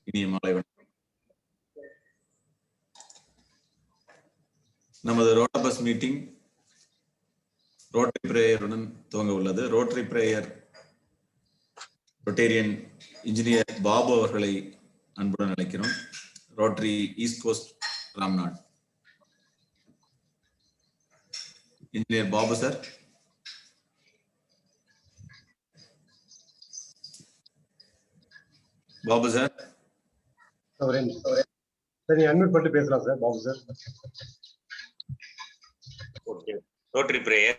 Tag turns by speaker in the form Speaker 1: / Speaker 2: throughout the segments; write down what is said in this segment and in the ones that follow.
Speaker 1: இனிய மாலை வணக்கம். நமது ரோட்டாபஸ் மீட்டிங் ரோட்டரி பிரேயருடன் துவங்க உள்ளது. Rotary prayer Rotarian engineer Babu அவர்களை அன்புடன் அழைக்கிறோம். Rotary east coast Ramnad engineer Babu sir. Babu sir
Speaker 2: சரி, அன்மியூட் பண்ணிட்டு பேசலாம் சார். Babu sir.
Speaker 3: Okay. Rotary prayer.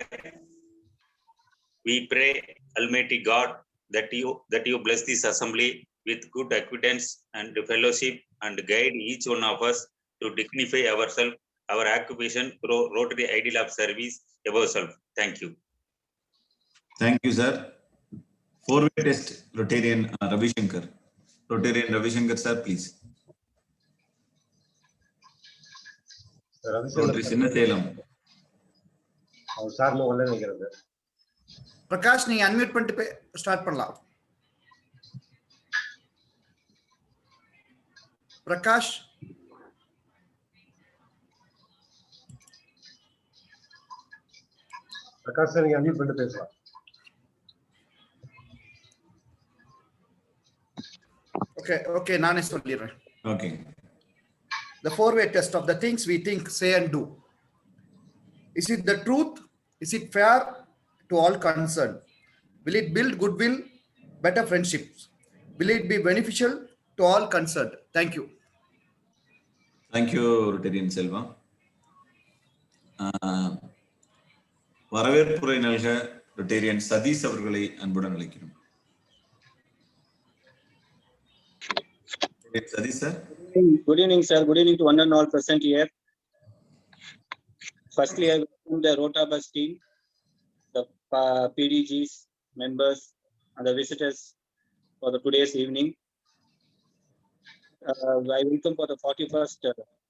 Speaker 3: We pray, Almighty God, that you bless this assembly with good acquaintance and fellowship, and guide each one of us to dignify ourselves, our occupation through Rotary ideal of service above self. Thank you.
Speaker 1: Thank you, sir. Four-way test, Rotarian Ravi Shankar. Rotarian Ravi Shankar, sir, please. Rotary Sinnaselam.
Speaker 2: Sir உள்ள நினைக்கிறது.
Speaker 4: பிரகாஷ், நீங்க unmute பண்ணிட்டு start பண்ணலாம். Prakash,
Speaker 2: Prakash sir நீங்க unmute பண்ணிட்டு பேசலாம்.
Speaker 4: Okay நானே சொல்லிடுறேன்.
Speaker 1: Okay.
Speaker 4: The four-way test of the things we think, say and do. Is it the truth? Is it fair to all concerned? Will it build goodwill, better friendships? Will it be beneficial to all concerned? Thank you.
Speaker 1: Thank you, Rotarian Selva. வரவேற்புரை நல்க Rotarian Satish அவர்களை அன்புடன் அழைக்கிறோம். Sadish sir.
Speaker 5: Good evening, sir. Good evening to one and all present here. Firstly, I welcome the Rotabus team, the PDGs, members, and the visitors for the today's evening. I welcome for the 41st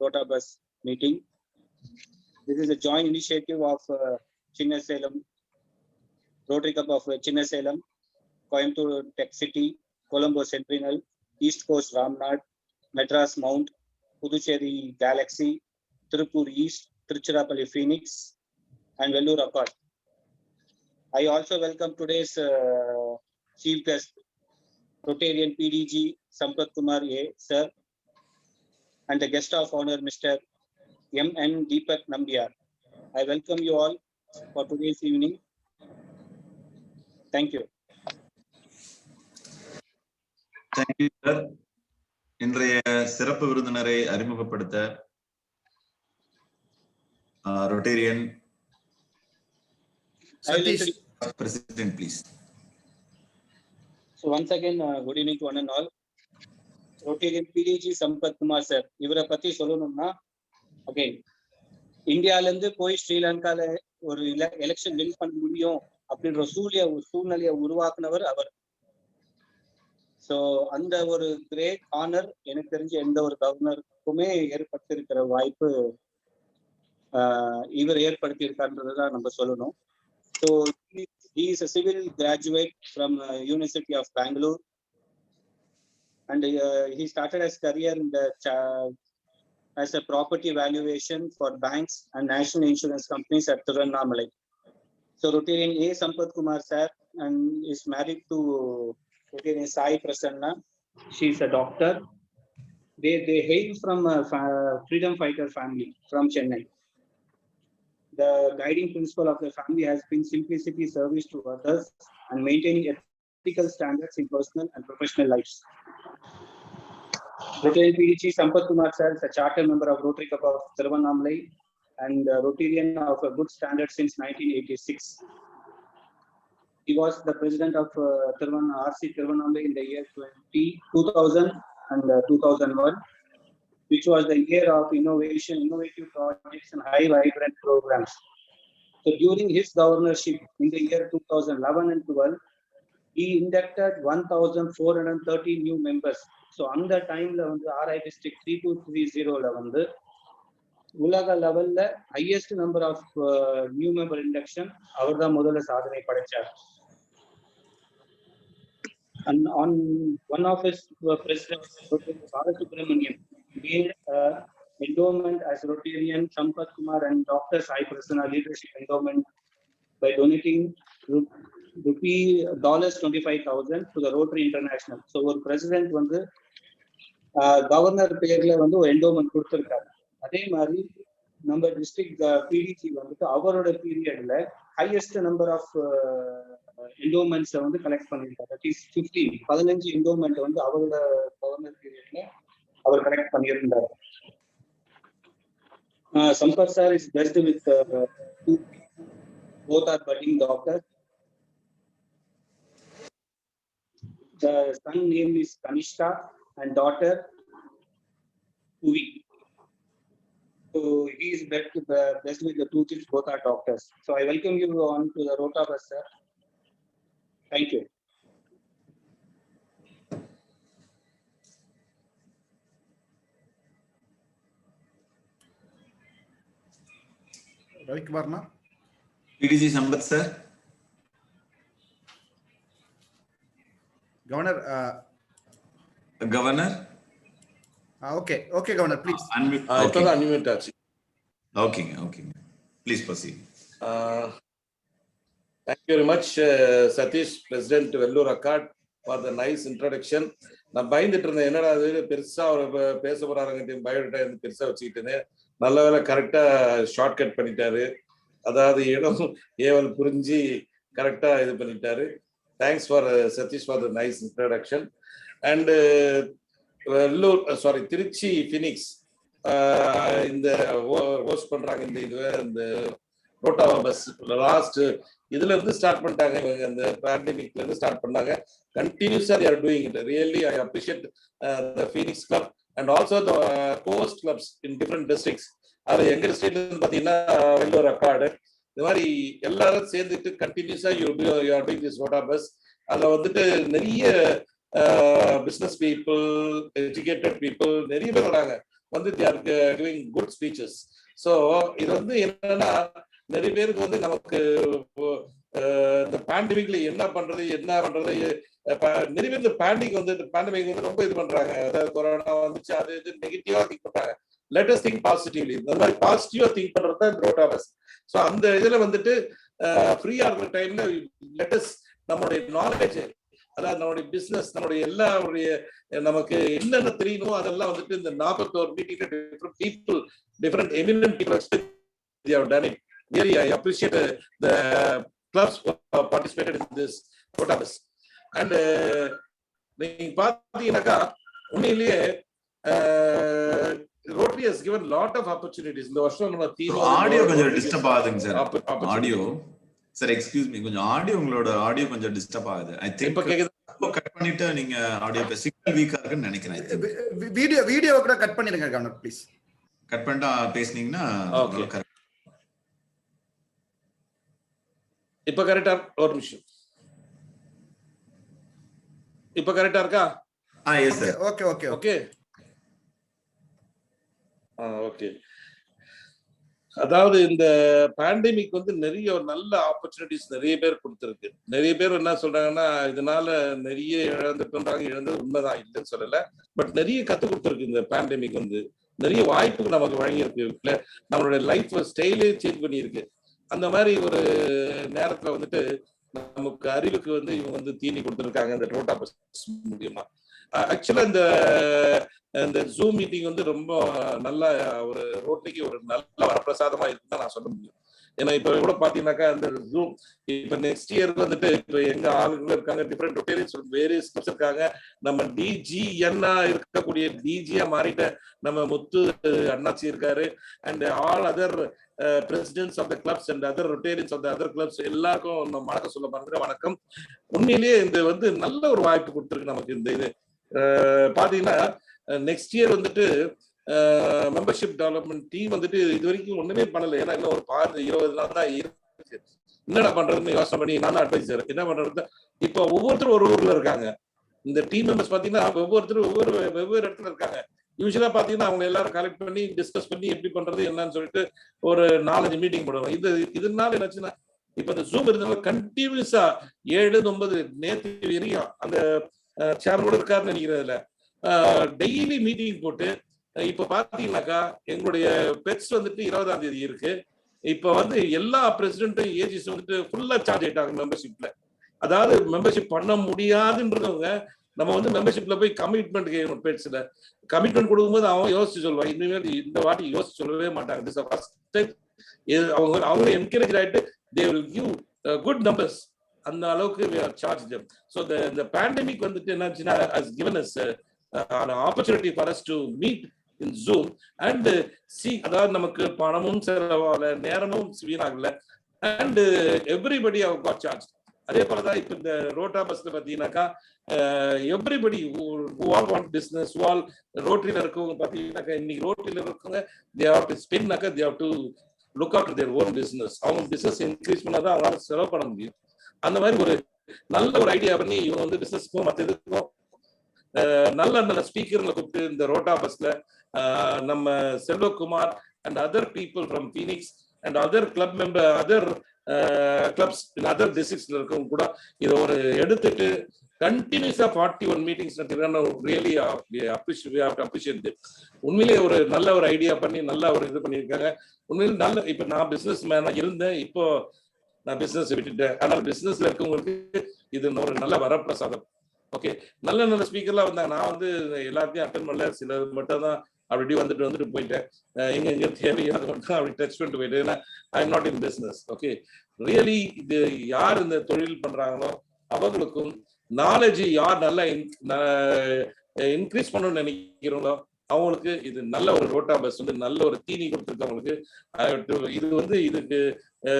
Speaker 5: Rotabus meeting. This is a joint initiative of Chinnaselam, Rotary Club of Chinnaselam, Coimbatore Tech City, Colombo Centennial, East Coast Ramnad, Madras Mount, Puducherry Galaxy, Tirupur East, Tiruchirappalli Phoenix, and Vellore Accord. I also welcome today's chief guest, Rotarian PDG Sampath Kumar A, sir, and the guest of honor, Mr. M.N. Deepak Nambiar. I welcome you all for today's evening. Thank you.
Speaker 1: Thank you, sir. இன்றைய சிறப்பு விருந்தினரை அறிமுகப்படுத்த Rotarian
Speaker 4: Satish,
Speaker 1: President, please.
Speaker 5: So once again, good evening to one and all. Rotarian PDG Sampath Kumar sir. இவரை பத்தி சொல்லணும்னா, again, இந்தியால இருந்து போய் ஸ்ரீலங்கால ஒரு எலெக்ஷன் வின் பண்ண முடியும் அப்படின்ற சூழ்நிலையை உருவாக்குனவர் அவர். ஸோ அந்த ஒரு கிரேட் ஆனர் எனக்கு தெரிஞ்ச எந்த ஒரு கவர்னருக்குமே ஏற்படுத்தியிருக்கிற வாய்ப்பு இவர் ஏற்படுத்தியிருக்காருன்றதுதான் நம்ம சொல்லணும். So he is a civil graduate from University of Bangalore, and he started his career in the as a property valuation for banks and national insurance companies at Tirunnamalai. So Rotarian A. Sampath Kumar sir and is married to Rotarian Sai Prasanna. She is a doctor. They hail from a freedom fighter family from Chennai. The guiding principle of the family has been simplicity, service to others, and maintaining ethical standards in personal and professional lives. Rotarian PDG Sampath Kumar sir is a charter member of Rotary Club of Tirunnamalai and Rotarian of a good standard since 1986. He was the president of RC Tirunnamalai in the year 2000 and 2001, which was the year of innovative projects and high vibrant programs. So during his governorship in the year 2011 and 12, he inducted 1,430 new members. So on the time RI District 3230 உலக லெவல்ல highest number of new member induction அவர் தான் முதல்ல சாதனை படைச்சார். And on one of his president, Balasubramanian, gave endowment as Rotarian Sampath Kumar and Dr. Sai Prasanna leadership endowment by donating rupee $25,000 to the Rotary International. So ஒரு president வந்து governor பேர்ல வந்து ஒரு என்டோமெண்ட் கொடுத்திருக்காரு. அதே மாதிரி நம்ம டிஸ்ட்ரிக்ட் பிடிசி வந்துட்டு அவரோட பீரியட்ல ஹையஸ்ட் நம்பர் ஆஃப் என்டோமெண்ட்ஸ் வந்து கலெக்ட் பண்ணியிருக்காரு. தட் இஸ் 15 என்டோமெண்ட் வந்து அவரோட கவர்னர் பீரியட்ல அவர் கலெக்ட் பண்ணியிருந்தார். Sampath sir is blessed with both are budding doctors. The son name is Kanishka and daughter Uvi. So he is blessed with the two kids, both are doctors. So I welcome you on to the Rota bus, sir. Thank you.
Speaker 4: Ravi Kumarna.
Speaker 1: PDG Sampath sir.
Speaker 4: Governor.
Speaker 1: Governor.
Speaker 4: Okay, Governor, please.
Speaker 1: Unmute.
Speaker 6: Okay. Unmute ஆச்சு.
Speaker 1: Okay. Please proceed.
Speaker 6: Thank you very much, Satish, President Vellore Accord, for the nice introduction. நான் பயந்துட்டு இருந்தேன், என்னடா அது பெருசா அவர் பேச போறாங்க, biodata இருந்து பெருசா வச்சுக்கிட்டு நல்ல வேலை கரெக்டா ஷார்ட் கட் பண்ணிட்டாரு. அதாவது இடம் ஏவல் புரிஞ்சு கரெக்டா இது பண்ணிட்டாரு. Thanks for Satish for the nice introduction. And Trichy phoenix இந்த ஹோஸ்ட் பண்றாங்க இந்த ரோட்டா பஸ் லாஸ்ட் இதுல இருந்து ஸ்டார்ட் பண்ணிட்டாங்க. இவங்க இந்த பேண்டமிக்ல இருந்து ஸ்டார்ட் பண்ணாங்க. கண்டினியூஸா they are doing it. Really I appreciate the Phoenix Club and also the co-host clubs in different districts. அது எங்க டிஸ்ட்ரிக்ட்ல இருந்து பாத்தீங்கன்னா வெள்ளூர் அக்காடு இந்த மாதிரி எல்லாரும் சேர்ந்துட்டு கண்டினியூஸா you are doing this rota bus. அதுல வந்துட்டு நிறைய பிசினஸ் பீப்புள், எஜுகேட்டட் பீப்புள் நிறைய பேர் வராங்க. வந்து they are giving good speeches. So இது வந்து என்னன்னா நிறைய பேருக்கு வந்து நமக்கு இந்த பேண்டமிக்ல என்ன பண்றது நிறைய பேர் இந்த பேண்டமிக் வந்து ரொம்ப இது பண்றாங்க. அதாவது கொரோனா வந்துச்சு அது இது நெகட்டிவா திங்க் பண்றாங்க. Let us think positively. இந்த மாதிரி பாசிட்டிவா திங்க் பண்றது தான் இந்த ரோட்டா பஸ். ஸோ அந்த இதுல வந்துட்டு ஃப்ரீயா இருக்கிற டைம்ல லெட் அஸ் நம்மளுடைய நாலேஜ், அதாவது நம்மளுடைய பிசினஸ், நம்மளுடைய எல்லாருடைய நமக்கு என்னென்ன தெரியணுமோ அதெல்லாம் வந்துட்டு இந்த 41 மீட்டிங்ல different people, different eminent people they have done it. Really I appreciate the clubs who have participated in this Rota bus. And நீங்க பாத்தீங்கன்னாக்கா உண்மையிலேயே Rotary has given lot of opportunities. இந்த வருஷம் நம்ம
Speaker 1: ஆடியோ கொஞ்சம் டிஸ்டர்ப் ஆகுதுங்க sir. Audio sir excuse me, கொஞ்சம் audio உங்களோட ஆடியோ கொஞ்சம் டிஸ்டர்ப் ஆகுது. ஐ திங்க்
Speaker 6: இப்ப கேக்குது.
Speaker 1: கட் பண்ணிட்டு நீங்க ஆடியோ சிக்னல் வீக்கா இருக்குன்னு நினைக்கிறேன்.
Speaker 4: வீடியோ கூட கட் பண்ணிடுங்க கவர்னர் ப்ளீஸ்.
Speaker 1: கட் பண்ணிட்டா பேசுனீங்கன்னா
Speaker 6: ஓகே. இப்ப கரெக்டா ஒரு நிமிஷம். இப்ப கரெக்டா இருக்கா?
Speaker 1: Yes sir.
Speaker 4: Okay
Speaker 6: okay. Okay. அதாவது இந்த பேண்டமிக் வந்து நிறைய ஒரு நல்ல ஆப்பர்ச்சுனிட்டிஸ் நிறைய பேர் கொடுத்துருக்கு. நிறைய பேர் என்ன சொல்றாங்கன்னா இதனால நிறைய இழந்தது உண்மைதான், இல்லைன்னு சொல்லல. பட் நிறைய கற்றுக் கொடுத்துருக்கு இந்த பேண்டமிக் வந்து. நிறைய வாய்ப்புகள் நமக்கு வழங்கியிருக்கு. நம்மளுடைய லைஃப் ஸ்டைலே சேஞ்ச் பண்ணியிருக்கு. அந்த மாதிரி ஒரு நேரத்துல வந்துட்டு நமக்கு அறிவுக்கு வந்து இவங்க வந்து தீனி கொடுத்துருக்காங்க இந்த ரோட்டா பஸ் மூலியமா. ஆக்சுவலா இந்த ஜூம் மீட்டிங் வந்து ரொம்ப நல்ல ஒரு ரோட்டரிக்கு ஒரு நல்ல வரப்பிரசாதமா இருக்குன்னு நான் சொல்ல முடியும். ஏன்னா இப்ப கூட பாத்தீங்கன்னாக்கா இந்த ஜூம் இப்ப நெக்ஸ்ட் இயர் வந்துட்டு இப்ப எங்க ஆளுங்களும் இருக்காங்க, டிஃபரெண்ட் ரொட்டேரியன்ஸ் வேரியஸ் கிளப்ஸ் இருக்காங்க. நம்ம டிஜிஎன்னா இருக்கக்கூடிய டிஜியா மாறிட்ட நம்ம முத்து அண்ணாச்சி இருக்காரு. And all other presidents of the clubs and other Rotarians of the other clubs எல்லாருக்கும் நம்ம வணக்கம் சொல்ல பாருங்க. வணக்கம். உண்மையிலேயே இந்த வந்து நல்ல ஒரு வாய்ப்பு கொடுத்துருக்கு நமக்கு. இந்த இது பாத்தீங்கன்னா நெக்ஸ்ட் இயர் வந்துட்டு மெம்பர்ஷிப் டெவலப்மெண்ட் டீம் வந்துட்டு இது வரைக்கும் ஒண்ணுமே பண்ணல. ஏன்னா இன்னும் ஒரு 20 நாள் தான் இருக்கு. என்னடா பண்றதுன்னு யோசனை பண்ணி நான் அட்வைசர் என்ன பண்றது. இப்போ ஒவ்வொருத்தரும் ஒரு ஊர்ல இருக்காங்க. இந்த டீம் மெம்பர்ஸ் பாத்தீங்கன்னா ஒவ்வொருத்தரும் வெவ்வேறு இடத்துல இருக்காங்க. யூஸ்வலா பாத்தீங்கன்னா அவங்க எல்லாரும் கலெக்ட் பண்ணி டிஸ்கஸ் பண்ணி எப்படி பண்றது என்னன்னு சொல்லிட்டு ஒரு 4-5 மீட்டிங் போடுவாங்க. இதனால என்னாச்சுன்னா இப்ப அந்த ஜூம் இருந்தவங்க கண்டினியூஸா 7-9 நேற்று வரையும் அந்த சேர்மனோட இருக்காருன்னு நினைக்கிறதுல டெய்லி மீட்டிங் போட்டு இப்ப பாத்தீங்கன்னாக்கா எங்களுடைய பெட்ஸ் வந்துட்டு 20ஆம் தேதி இருக்கு. இப்ப வந்து எல்லா பிரசிடென்ட்டும் ஏஜிஸ் வந்துட்டு ஃபுல்லா சார்ஜ் ஆயிட்டாங்க மெம்பர்ஷிப்ல. அதாவது மெம்பர்ஷிப் பண்ண முடியாதுன்றவங்க நம்ம வந்து மெம்பர்ஷிப்ல போய் கமிட்மெண்ட் கேட்கணும். பெட்ஸ்ல கமிட்மெண்ட் கொடுக்கும்போது அவன் யோசிச்சு சொல்லுவான். இனிமேல் இந்த வாட்டி யோசிச்சு சொல்லவே மாட்டாங்க. அவங்க என்கரேஜ் ஆயிட்டு they will give good numbers. அந்த அளவுக்கு we are charged them. So the pandemic வந்துட்டு என்னாச்சுன்னா has given us an opportunity for us to meet in Zoom and see. அதாவது நமக்கு பணமும் செலவாகல, நேரமும் வீணாகல, and everybody have got charged. அதே போலதான் இப்ப இந்த ரோட்டா பஸ்ல பாத்தீங்கன்னாக்கா everybody all want business, all ரோட்டரியில இருக்கவங்க பாத்தீங்கன்னாக்கா இன்னைக்கு ரோட்டரியில இருக்கவங்க they have to spend, they have to look after their own business. அவங்க பிசினஸ் இன்க்ரீஸ் பண்ணாதான் அவங்களால செலவு பண்ண முடியும். அந்த மாதிரி ஒரு நல்ல ஒரு ஐடியா பண்ணி இவங்க வந்து பிசினஸ்க்கும் மற்ற இதுக்கும் நல்ல நல்ல ஸ்பீக்கர்களை கூப்பிட்டு இந்த ரோட்டா பஸ்ல நம்ம Selvakumar and other people from Phoenix and other club member, other clubs in other டிஸ்ட்ரிக்ட்ஸ்ல இருக்கவங்க கூட இதை ஒரு எடுத்துட்டு கண்டினியூஸா 41 மீட்டிங்ஸ் ரியலி அப்ரிஷியேட். உண்மையிலேயே ஒரு நல்ல ஒரு ஐடியா பண்ணி நல்ல ஒரு இது பண்ணியிருக்காங்க. உண்மையிலே நல்ல. இப்ப நான் பிசினஸ் மேனா இருந்தேன், இப்போ நான் பிசினஸ் விட்டுட்டேன். ஆனால் பிசினஸ்ல இருக்கவங்களுக்கு இது ஒரு நல்ல வரப்பிரசாதம். ஓகே, நல்ல நல்ல ஸ்பீக்கர்லாம் வந்தாங்க. நான் வந்து எல்லாத்தையும் அட்டன் பண்ணல, சில மட்டும் தான் அப்படி வந்துட்டு போயிட்டேன். எங்க தேவையோ அதை மட்டும் அப்படி டச் பண்ணிட்டு போயிட்டேன். ஏன்னா I am not in business. Okay, really இது யார் இந்த தொழில் பண்றாங்களோ அவங்களுக்கும் நாலேஜ் யார் நல்லா இன்க்ரீஸ் பண்ணணும்னு நினைக்கிறோங்களோ அவங்களுக்கு இது நல்ல ஒரு ரோட்டா பஸ் வந்து நல்ல ஒரு தீனி கொடுத்துருக்கவங்களுக்கு. இது வந்து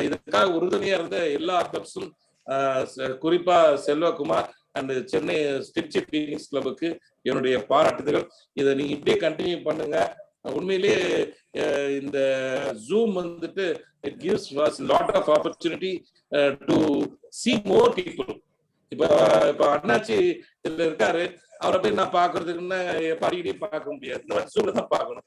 Speaker 6: இதுக்காக உறுதுணையா இருந்த எல்லா கிளப்ஸும், குறிப்பா செல்வகுமார் அண்ட் சென்னை திருச்சி பீனிக்ஸ் கிளப்புக்கு என்னுடைய பாராட்டுதல். இதை நீங்க இப்படியே கண்டினியூ பண்ணுங்க. உண்மையிலேயே இந்த ஜூம் வந்துட்டு it gives us lot of opportunity to see more people. இப்ப அண்ணாச்சி இதுல இருக்காரு, அவரை போய் நான் பாக்குறதுக்குன்னா அடிக்கடி பார்க்க முடியாது, இந்த மாதிரி ஜூம்ல தான் பார்க்கணும்.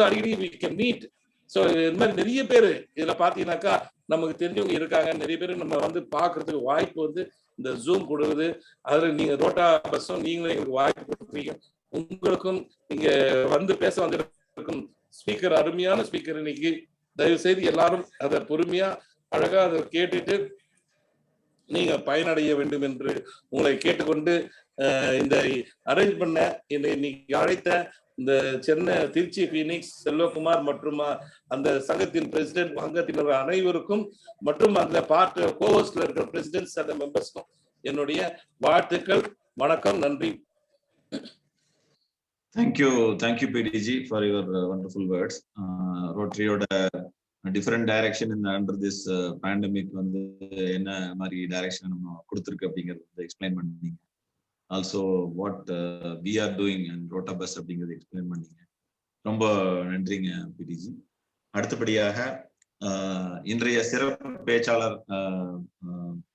Speaker 6: அடிக்கடி we can meet. ஸோ இந்த மாதிரி நிறைய பேர் இதுல பாத்தீங்கன்னாக்கா நமக்கு தெரிஞ்சவங்க இருக்காங்க. நிறைய பேர் நம்ம வந்து பாக்குறதுக்கு வாய்ப்பு வந்து இந்த ஜூம் கொடுக்குது. அதுல நீங்க ரோட்டா பஸ்ஸும் நீங்களும் எங்களுக்கு வாய்ப்பு கொடுக்குறீங்க. உங்களுக்கும் நீங்க வந்து பேச வந்திருக்கும் ஸ்பீக்கர், அருமையான ஸ்பீக்கர். இன்னைக்கு தயவு செய்து எல்லாரும் அதை பொறுமையா அழகா அதை கேட்டுட்டு நீங்க பயனடைய வேண்டும் என்று உங்களை கேட்டுக்கொண்டு இந்த அரேஞ்ச் பண்ண இன்னைக்கு அழைத்த இந்த சென்னை திருச்சி பீனிக்ஸ் செல்வகுமார் மற்றும் அந்த சங்கத்தின் பிரசிடென்ட் அங்கத்தினர் அனைவருக்கும் மற்றும் அந்த பார்ட் கோஹோஸ்ட்ல இருக்கிற பிரசிடென்ட்ஸ் அந்த மெம்பர்ஸ்க்கும் என்னுடைய வாழ்த்துக்கள். வணக்கம், நன்றி.
Speaker 1: Thank you PDG for your wonderful words. Rotaryயோட different direction under this pandemic வந்து என்ன மாதிரி டைரக்ஷன் நம்ம கொடுத்துருக்கு அப்படிங்கறது எக்ஸ்பிளைன் பண்ணீங்க. Also what we are doing and Rota bus அப்படிங்கறது எக்ஸ்பிளைன் பண்ணீங்க. ரொம்ப நன்றிங்க பிடிஜி. அடுத்தபடியாக இன்றைய சிறப்பு பேச்சாளர்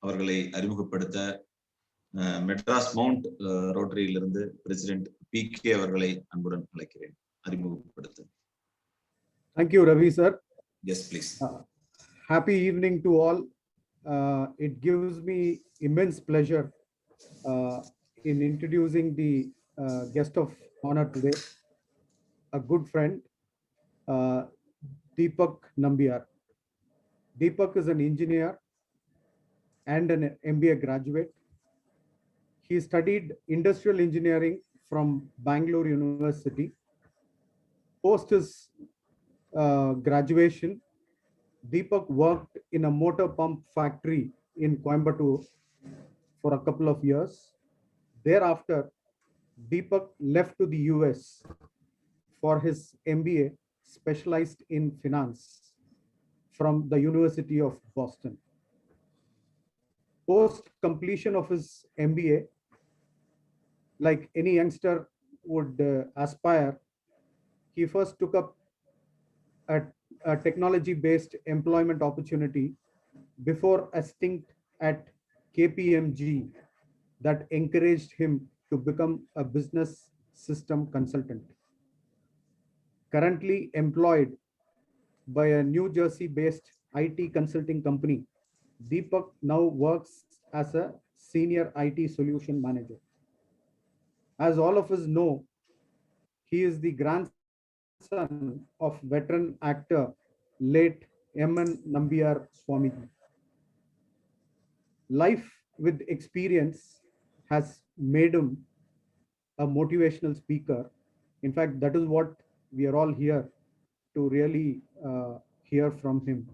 Speaker 1: அவர்களை அறிமுகப்படுத்த மெட்ராஸ் மவுண்ட் ரோட்டரியிலிருந்து பிரசிடென்ட் PK அவர்களை அன்புடன் அழைக்கிறேன். அறிமுகப்படுத்த.
Speaker 7: Thank you, Ravi sir.
Speaker 1: Yes, please.
Speaker 7: Happy evening to all. It gives me immense pleasure in introducing the guest of honor today, a good friend, Deepak Nambiar. Deepak is an engineer and an MBA graduate. He studied industrial engineering from Bangalore University. Post his graduation, Deepak worked in a motor pump factory in Coimbatore for a couple of years. Thereafter, Deepak left to the US for his MBA, specialized in finance from the University of Boston. Post completion of his MBA, like any youngster would aspire, he first took up a technology-based employment opportunity before a stint at KPMG that encouraged him to become a business system consultant. Currently employed by a New Jersey-based IT consulting company Deepak now works as a senior IT solution manager. As all of us know, he is the grandson of veteran actor late M.N. Nambiar Swamiji. Life with experience has made him a motivational speaker. In fact, that is what we are all here to really hear from him.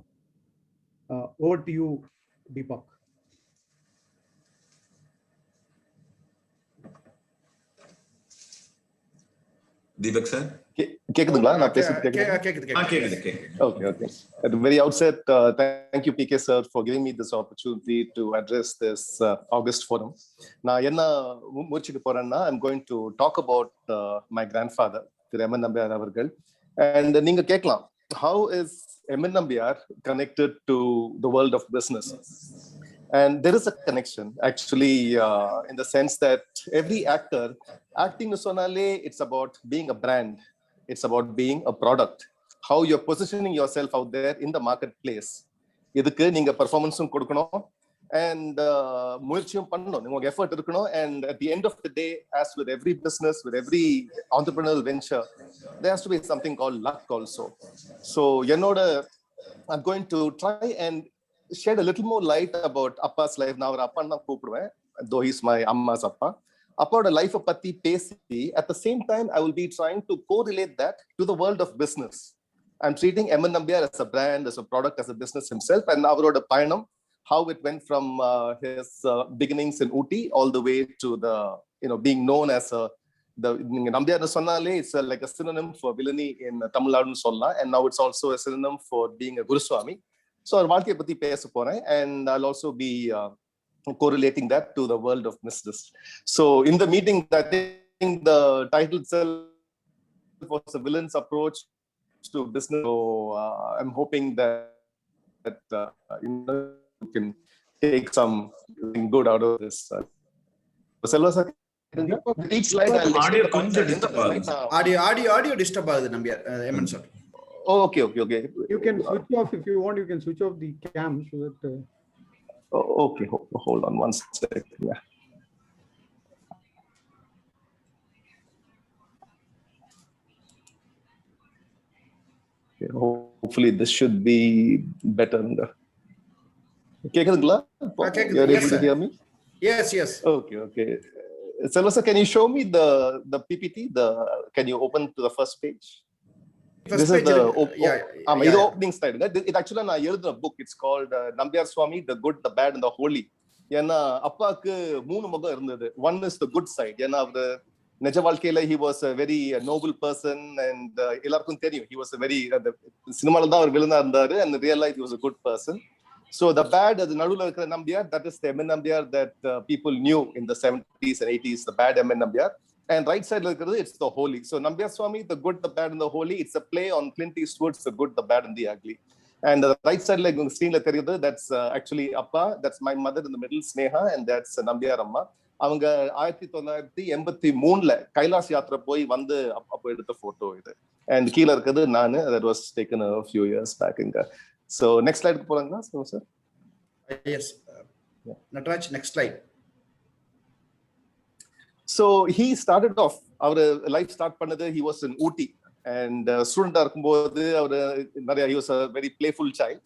Speaker 7: Over to you, Deepak.
Speaker 1: Deepak sir.
Speaker 8: கேக்குதுங்களா நான் பேசுறது கேக்குதா?
Speaker 4: கேக்குது
Speaker 1: கேக்குது.
Speaker 8: Okay. At the very outset, thank you PK sir for giving me this opportunity to address this August forum. நான் என்ன முடிச்சிட்டு போறேன்னா I'm going to talk about my grandfather Thiru M.N. Nambiar அவர்கள். And நீங்க கேட்கலாம், how is M.N. Nambiar connected to the world of business? And there is a connection actually in the sense that every actor acting sonale, it's about being a brand, it's about being a product, how you're positioning yourself out there in the marketplace. இதுக்கு நீங்க பெர்ஃபார்மன்ஸும் கொடுக்கணும் and முயற்சியும் பண்ணணும், உங்களுக்கு effort இருக்கணும். And at the end of the day, as with every business, with every entrepreneurial venture, there has to be something called luck also. So I'm going to try and shed a little more light about Appa's life. நான் அவர் அப்பான்னு தான் கூப்பிடுவேன், though he's my அம்மா's அப்பா. அப்பாவோட லைஃபை பத்தி பேசி at the same time I will be trying to correlate that to the world of business. I'm treating M.N. Nambiar as a brand, as a product, as a business himself, and அவரோட பயணம், how it went from his beginnings in Ooty all the way to the being known as நீங்க நம்பியார்னு சொன்னாலே it's like a synonym for villainy in Tamil Nadu சொல்லலாம், and now it's also a synonym for being a Guruswami. So our வாழ்க்கையை பத்தி பேச போறேன், and I'll also be correlating that to the world of business. So in the meeting, I think the title itself was a villain's approach to business. So I'm hoping that you can take something good out of this. Selva sir, each slide I'll
Speaker 1: Audio கொஞ்சம் disturb ஆகுது.
Speaker 4: Audio disturb ஆகுது Nambiar M.N. sir.
Speaker 8: Oh, okay.
Speaker 7: You can switch off if you want. You can switch off the cam so that.
Speaker 8: Okay, hold on one second. Yeah. Okay, hopefully this should be better. கேக்குதுங்களா? You're able to hear me?
Speaker 4: Yes.
Speaker 8: Okay. Selva sir, can you show me the PPT? Can you open to the first page? This is the opening slide. It actually நான் எழுதின book. It's called Nambiar Swami, The Good, The Bad and The Holy. ஏன்னா அப்பாவுக்கு 3 முகம் இருந்தது. One is the good side. ஏன்னா அவர் நிஜ வாழ்க்கையில he was a very noble person, and எல்லாருக்கும் தெரியும் he was a very சினிமால தான் அவர் வில்லனா இருந்தாரு, and in real life he was a good person. So the bad, அது நடுவுல இருக்கிற Nambiar, that is the M.N. Nambiar that people knew in the 70s and 80s, the bad M.N. Nambiar. And right side இருக்கிறது it's the holy. So Nambiar Swami, the good, the bad and the holy, it's a play on Clint Eastwood's The Good, The Bad and the Ugly. And the right side like screenல தெரியுது, that's actually அப்பா, that's my mother in the middle, Sneha, and that's Nambiar அம்மா. அவங்க 1983ல கைலாஷ் யாத்திரை போய் வந்து அப்போ எடுத்த photo இது. And கீழ இருக்குது நானு, that was taken a few years back. So next slide போறாங்களா sir?
Speaker 4: Yes. Nataraj, next slide.
Speaker 8: So he started off, our life start பண்ணது, he was in Ooty, and student இருக்கும்போது அவர் நிறைய, he was a very playful child,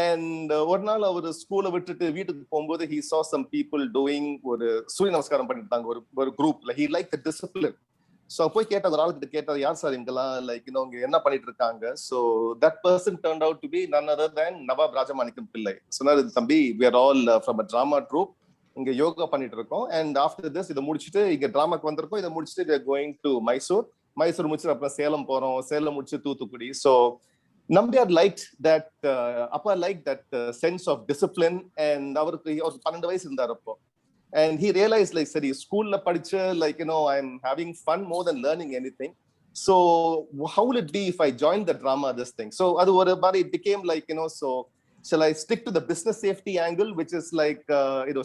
Speaker 8: and ஒரு நாள் அவர் ஸ்கூலை விட்டுட்டு வீட்டுக்கு போகும்போது he saw some people doing ஒரு சூரிய நமஸ்காரம் பண்ணிட்டு இருந்தாங்க, ஒரு குரூப்ல. he liked the discipline. So போய் கேட்ட ஒரு ஆளுக்கிட்ட கேட்டார், யார் சார் இங்கெல்லாம் இங்க என்ன பண்ணிட்டு இருக்காங்க? So that person turned out to be none other than நவாப் ராஜமாணிக்கம் பிள்ளை. சொன்னாரு, தம்பி, we are all from a drama troupe, இங்க யோகா பண்ணிட்டு இருக்கோம், and after this இதை முடிச்சுட்டு இங்க டிராமாக்கு வந்திருக்கோம், இதை முடிச்சுட்டு we are going to Mysore முடிச்சுட்டு அப்புறம் சேலம் போறோம், சேலம் முடிச்சு Thoothukudi. So Nambiar liked that, அப்பா liked that sense of discipline, and அவருக்கு ஒரு 12 வயசு இருந்தார் அப்போ. And he realized, சரி ஸ்கூல்ல படிச்ச I'm having fun more than learning anything. So how will it be if I join the drama, this thing? So அது ஒரு மாதிரி it became so shall I stick to the business safety angle, which is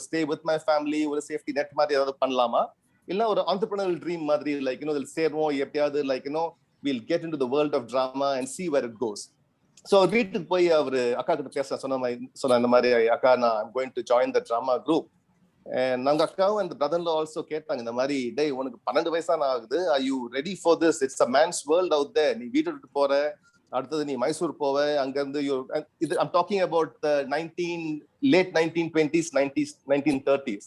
Speaker 8: stay with my family, ஒரு safety net மாதிரி ஏதாவது பண்ணலாமா, இல்ல ஒரு entrepreneurial dream மாதிரி இதில் சேருவோம் எப்படியாவது we'll get into the world of drama and see where it goes. So வீட்டுக்கு போய் அவரு அக்கா கிட்ட பேச சொன்ன இந்த மாதிரி அக்கா நான் I'm going to join the drama group. நாங்க அக்காவும் அந்த பிரதர்ல ஆல்சோ கேட்டாங்க இந்த மாதிரி, டேய் உனக்கு 12 வயசான ஆகுது, are you ready for this? It's a man's world out there. நீ வீட்டு விட்டு போற, அடுத்தது நீ மைசூர் போவ, அங்க இருந்து இது I'm talking about late 1920s 90s 1930s.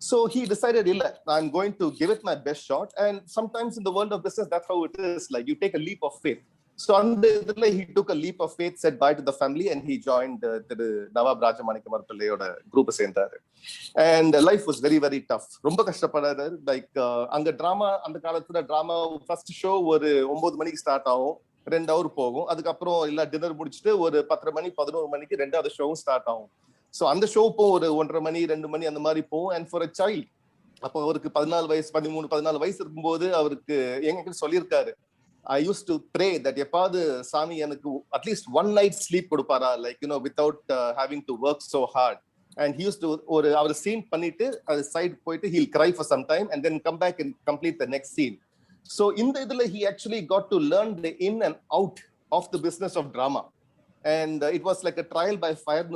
Speaker 8: So he decided, illa I'm going to give it my best shot. And sometimes in the world of business that's how it is, like you take a leap of faith. So on the he took a leap of faith, said bye to the family, and he joined the Nawab Rajamanikam Pillayoda group சேர்ந்தாரு. And life was very very tough. ரொம்ப கஷ்டப்படாரு. Like அங்க drama, அந்த காலத்துல drama first show ஒரு 9 மணிக்கு start ஆகும், 2 hour போகும். அதுக்கப்புறம் இல்ல டின்னர் முடிச்சுட்டு ஒரு 10 மணி 11 மணிக்கு ரெண்டாவது ஷோவும் ஸ்டார்ட் ஆகும். ஸோ அந்த ஷோ இப்போ ஒரு 1:30 மணி 2 மணி அந்த மாதிரி போகும். அண்ட் ஃபார் அ சைல்ட், அப்போ அவருக்கு 14 வயசு 14 வயசு இருக்கும்போது அவருக்கு எங்க சொல்லியிருக்காரு, I use to pray that எப்பாவது சாமி எனக்கு அட்லீஸ்ட் 1 night ஸ்லீப் கொடுப்பாரா, like without having to work so hard. And he use to அவர் சீன் பண்ணிட்டு அது சைடு போயிட்டு he'll cry for some time and then come back and complete the next scene. So இந்த இதுல he actually got to learn the in and out of the business of drama. And it was like a trial by fire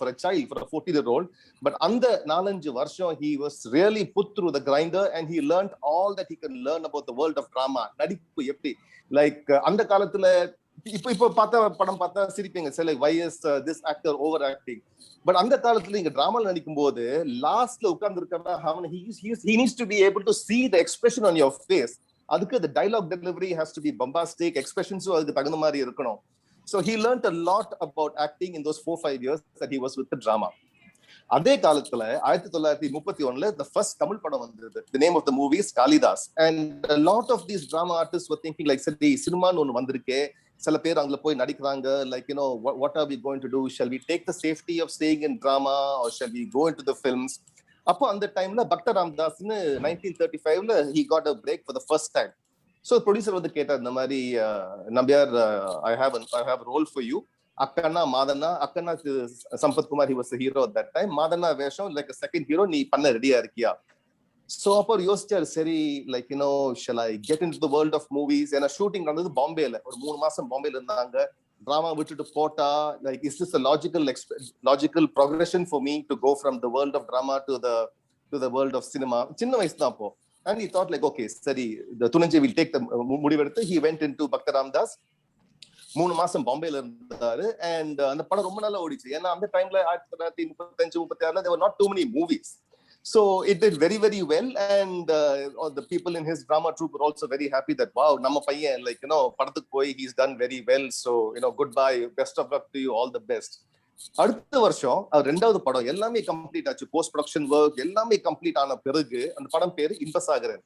Speaker 8: for a child, for a 14-year-old. But under 4-5 varsham, he was really put through the grinder and he learned all that he can learn about the world of drama. Nadippu eppadi, like அந்த காலத்துல இப்போ பார்த்தா படம் பார்த்தா சிரிப்பீங்க, say like why is this actor overacting? But அந்த காலத்துல நீங்க டிராமால நடிக்கும் போது லாஸ்ட்ல உட்கார்ந்து இருக்கறவன் he needs to be able to see the expression on your face. அதுக்கு the dialogue delivery has to be bombastic, expressions அதுக்கு தகுந்த மாதிரி இருக்கணும். So he learned a lot about acting in those 4-5 years that he was with the drama. அதே காலத்துல 1931ல the first Tamil படம் வந்தது. The name of the movie is Kalidas. And a lot of these drama artists were thinking like, சரி சினிமான்னு ஒன்று வந்திருக்கே, சில பேர் அங்க போய் நடிக்கிறாங்க, like what are we going to do? Shall we take the safety of staying in drama or shall we go into the films? அப்போ அந்த டைம்ல பக்த ராமதாஸ்னு 1935ல he got a break for the first time. So producer வந்து கேட்டார் இந்த மாதிரி, Nambiar I have a role for you. அக்கண்ணா Madanna, அக்கண்ணா Sampath Kumar, he was the hero at that time. மாதண்ணா வேஷம் like a second hero, நீ பண்ண ரெடியா இருக்கியா? So அப்போ யோசிச்சார், சரி like shall I get into the world of movies? ஏன்னா ஷூட்டிங் நடந்தது பாம்பேல, ஒரு 3 மாசம் பாம்பேல இருந்தாங்க. டிராமா விட்டுட்டு போட்டா like is this a logical progression for me to go from the world of drama to the world of cinema? சின்ன வயசு தான் அப்போ. And he thought like, okay, சரி the துணிஞ்சு will take the முடிவெடுத்து he went into Bhakta Ramdas. 3 மாசம் பாம்பேல இருந்தாரு. And அந்த படம் ரொம்ப நல்லா ஓடிச்சு. ஏன்னா அந்த டைம்ல 1935-36ல there were not too many movies. So it did very very well. And the people in his drama troupe were also very happy that wow, நம்ம பையன் like படத்துக்கு போய் he's done very well. So goodbye, best of luck to you, all the best. அடுத்த வருஷம் அவர் 2வது படம் எல்லாமே complete ஆச்சு, போஸ்ட் ப்ரொடக்ஷன் ஒர்க் எல்லாமே கம்ப்ளீட் ஆன பிறகு அந்த படம் பேரு Inbasagaran.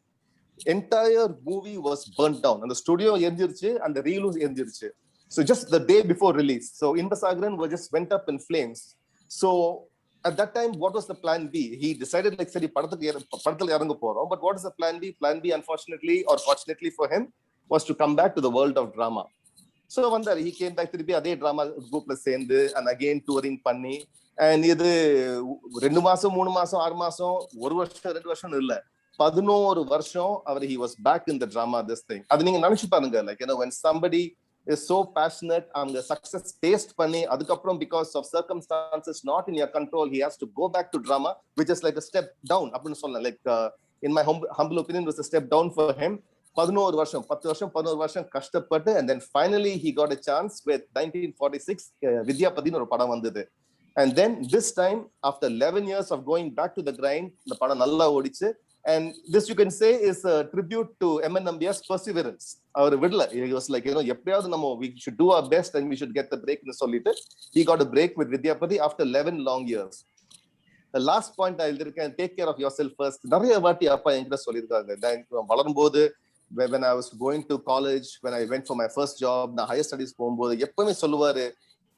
Speaker 8: Entire movie was burn down. அந்த ஸ்டுடியோ எரிஞ்சிருச்சு, அந்த ரீலும் எரிஞ்சிருச்சு. So just the day before release, so Inbasagaran just went up in flames. So at that time, what was the plan B? He decided like, seri படத்துல இறங்க போறோம். But what is the plan B? Plan B, unfortunately or fortunately for him, was to come back to the world of drama. So வந்தார், he came back திருப்பி அதே drama குரூப்ல சேர்ந்து and again touring பண்ணி, and இது 2 மாசம் 3 மாசம் 6 மாசம் 1 வருஷம் 2 வருஷம் இல்ல, 11 வருஷம் அவர் he was back in the drama, this thing. அது நீங்க நினைச்சு பாருங்க, like when somebody is so passionate, அவங்க success taste பண்ணி அதுக்கப்புறம் because of circumstances not in your control, he has to go back to drama, which is like a step down அப்படின்னு சொல்லலாம். Like in my humble opinion, was a step down for him. 11 வருஷம் 11 வருஷம் கஷ்டப்பட்டு and then finally he got a chance with 1946 வித்யாபதினு ஒரு படம் வந்தது. And then this time after 11 years of going back to the grind, இந்த படம் நல்லா ஓடிச்சு. And this you can say is a tribute to M.N. Nambiar's perseverance. அவர் விடல, he was like எப்படியாவது நம்ம we should do our best and we should get the break ன்னு சொல்லிட்டு he got a break with Vidyapati after 11 long years. The last point I will take care of yourself first. நிறைய வாட்டி அப்பா என்கிட்ட சொல்லியிருக்காங்க, வளரும்போது when I was going to college, when I went for my first job, நான் higher studies போகும்போது எப்பவுமே சொல்லுவாரு,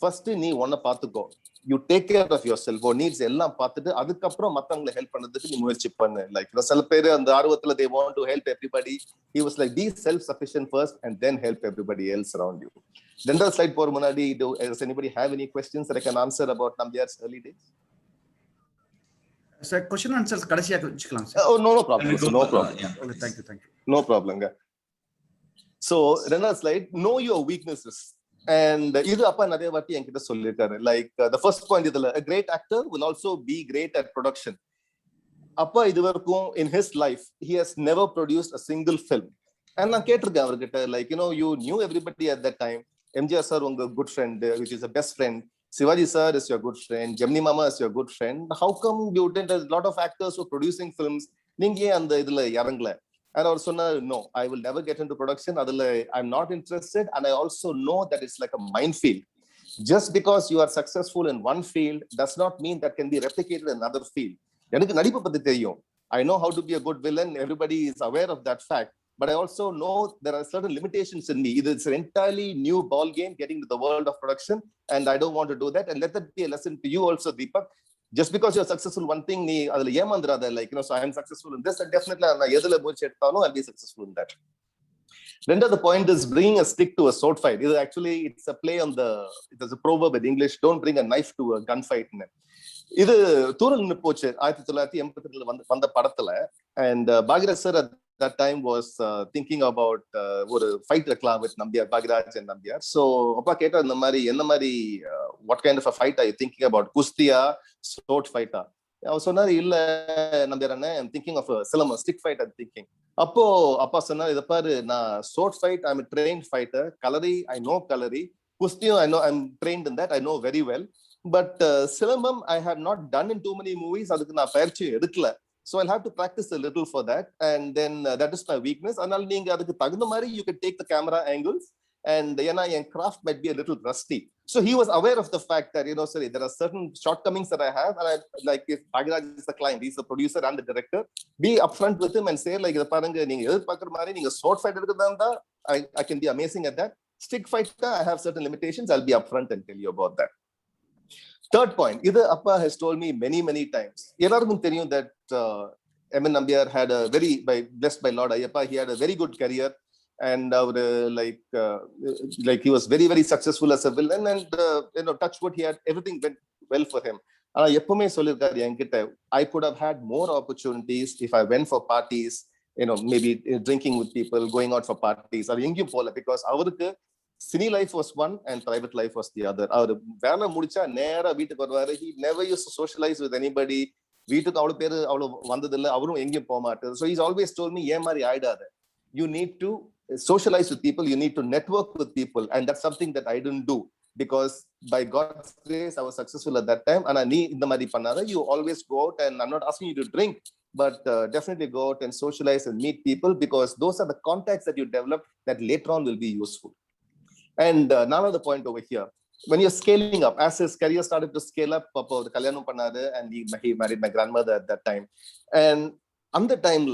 Speaker 8: first நீ ஒன்ன பாத்துக்கோ, you take care of yourself, your needs எல்லாம் பார்த்துட்டு அதுக்கப்புறம் மத்தவங்களை ஹெல்ப் பண்ணதுக்கு நீ முயற்சி பண்ணு. லைக் சில பேர் அந்த ஆர்வத்துல they want to help everybody. He was like, be self sufficient first and then help everybody else around you. General slide போற முன்னாடி, does anybody have any questions that I can answer about Nambiar's early days?
Speaker 4: Sir, question and answers கடைசியா வச்சுக்கலாம் sir.
Speaker 8: Oh, no problem. No problem.
Speaker 4: Yeah. Okay, thank you.
Speaker 8: No problem. So, Renal slide, know your weaknesses. And இது அப்பா நிறைய வாட்டி என்கிட்ட சொல்லியிருக்காரு. Like the first point இதுல, a great actor will also be great at production. அப்பா இதுவரைக்கும் in his life he has never produced a single film. And நான் கேட்டிருக்கேன் அவர்கிட்ட, like you knew everybody at that time. MGR sir உங்க good friend, which is a best friend. Shivaji sir is your good friend. Gemini Mama is your good friend. How come you didn't? There's a lot of actors who are producing films. நீங்க ஏன் அந்த இதுல இறங்கல? And அவர் சொன்னார், no, I will never get into production. அதுல I'm not interested, and I also know that it's like a minefield. Just because you are successful in one field does not mean that can be replicated in another field. எனக்கு நடிப்பு பத்தி தெரியும். I know how to be a good villain. Everybody is aware of that fact. But I also know there are certain limitations in me. It's an entirely new ball game getting to the world of production, and I don't want to do that. And let that be a lesson to you also, Deepak. Just because you're successful one thing, nee adula yemandrada, like so I am successful in this, and definitely na edula muichu eduthalum I'll be successful in that. Then the point is bringing a stick to a sword fight. It actually, it's a play on the, there's a proverb in English, don't bring a knife to a gunfight. இது தூரல் நின்னு போச்சு 1982 வந்த படத்துல. And Bhagirath sir at that time was thinking about ஒரு fight வைக்கலாம் with Nambiar, Bhagyaraj and Nambiar. So அப்பா கேட்டா இந்த மாதிரி என்ன மாதிரி what kind of a fight are you thinking about? Kushtia, sword fight-ஆ? அவர் சொன்னாரு, இல்ல நம்பியார் அண்ணே, I'm thinking of a silambam, stick fight I'm thinking. அப்போ அப்பா சொன்னாரு, இத பாரு, நான் sword fight I'm a trained fighter, kalari I know kalari, குஸ்தியும் I know, I'm trained in that, I know very well. But silambam I have not done in too many movies, அதுக்கு நான் பயிற்சி எடுக்கல. So I'll have to practice a little for that, and then that is my weakness. அதனால நீங்க அதுக்கு தகுந்த மாதிரி you can take the camera angles, and N craft might be a little rusty. So he was aware of the fact that sorry, there are certain shortcomings that I have, and I, like, if Bhagiraj is the client, he's the producer and the director, be upfront with him and say like, இத பாருங்க, நீங்க எதிர்பார்க்குற மாதிரி நீங்க sword fight எடுக்கிறதா இருந்தா I can be amazing at that. Stick fight I have certain limitations, I'll be upfront and tell you about that. Third point, இது அப்பா has told me many times. எல்லாருக்கும் தெரியும் that M.N. Nambiyar had a very, blessed by Lord Ayyappa, he had a very good career, and like he was very successful as a villain, and touch wood, he had everything went well for him. ஆனா எப்பவுமே சொல்லிருக்காரு என்கிட்ட, I could have had more opportunities if I went for parties, maybe drinking with people, going out for parties, அது எங்கேயும் போல, because அவருக்கு cine life was one and private life was the other. அவர் வேலை முடிச்சா நேரா வீட்டுக்கு வருவாரு. He never used to socialize with anybody. வீட்டுக்கு அவ்வளவு பேரு அவ்வளவு வந்ததில்லை, அவரும் எங்கேயும் போக மாட்டாரு. So he's always told me, ஏன் மாதிரி ஆயிடாத, you need to socialize with people, you need to network with people, and that's something that I didn't do, because by God's grace I was successful at that time. And நீ இந்த மாதிரி பண்ணாத, you always go out, and I'm not asking you to drink, but definitely go out and socialize and meet people, because those are the contacts that you develop that later on will be useful. And another point over here, when you're scaling up, as his career started to scale up, Papa Kalyanam Panadu, and he married my grandmother at that time. And on the time,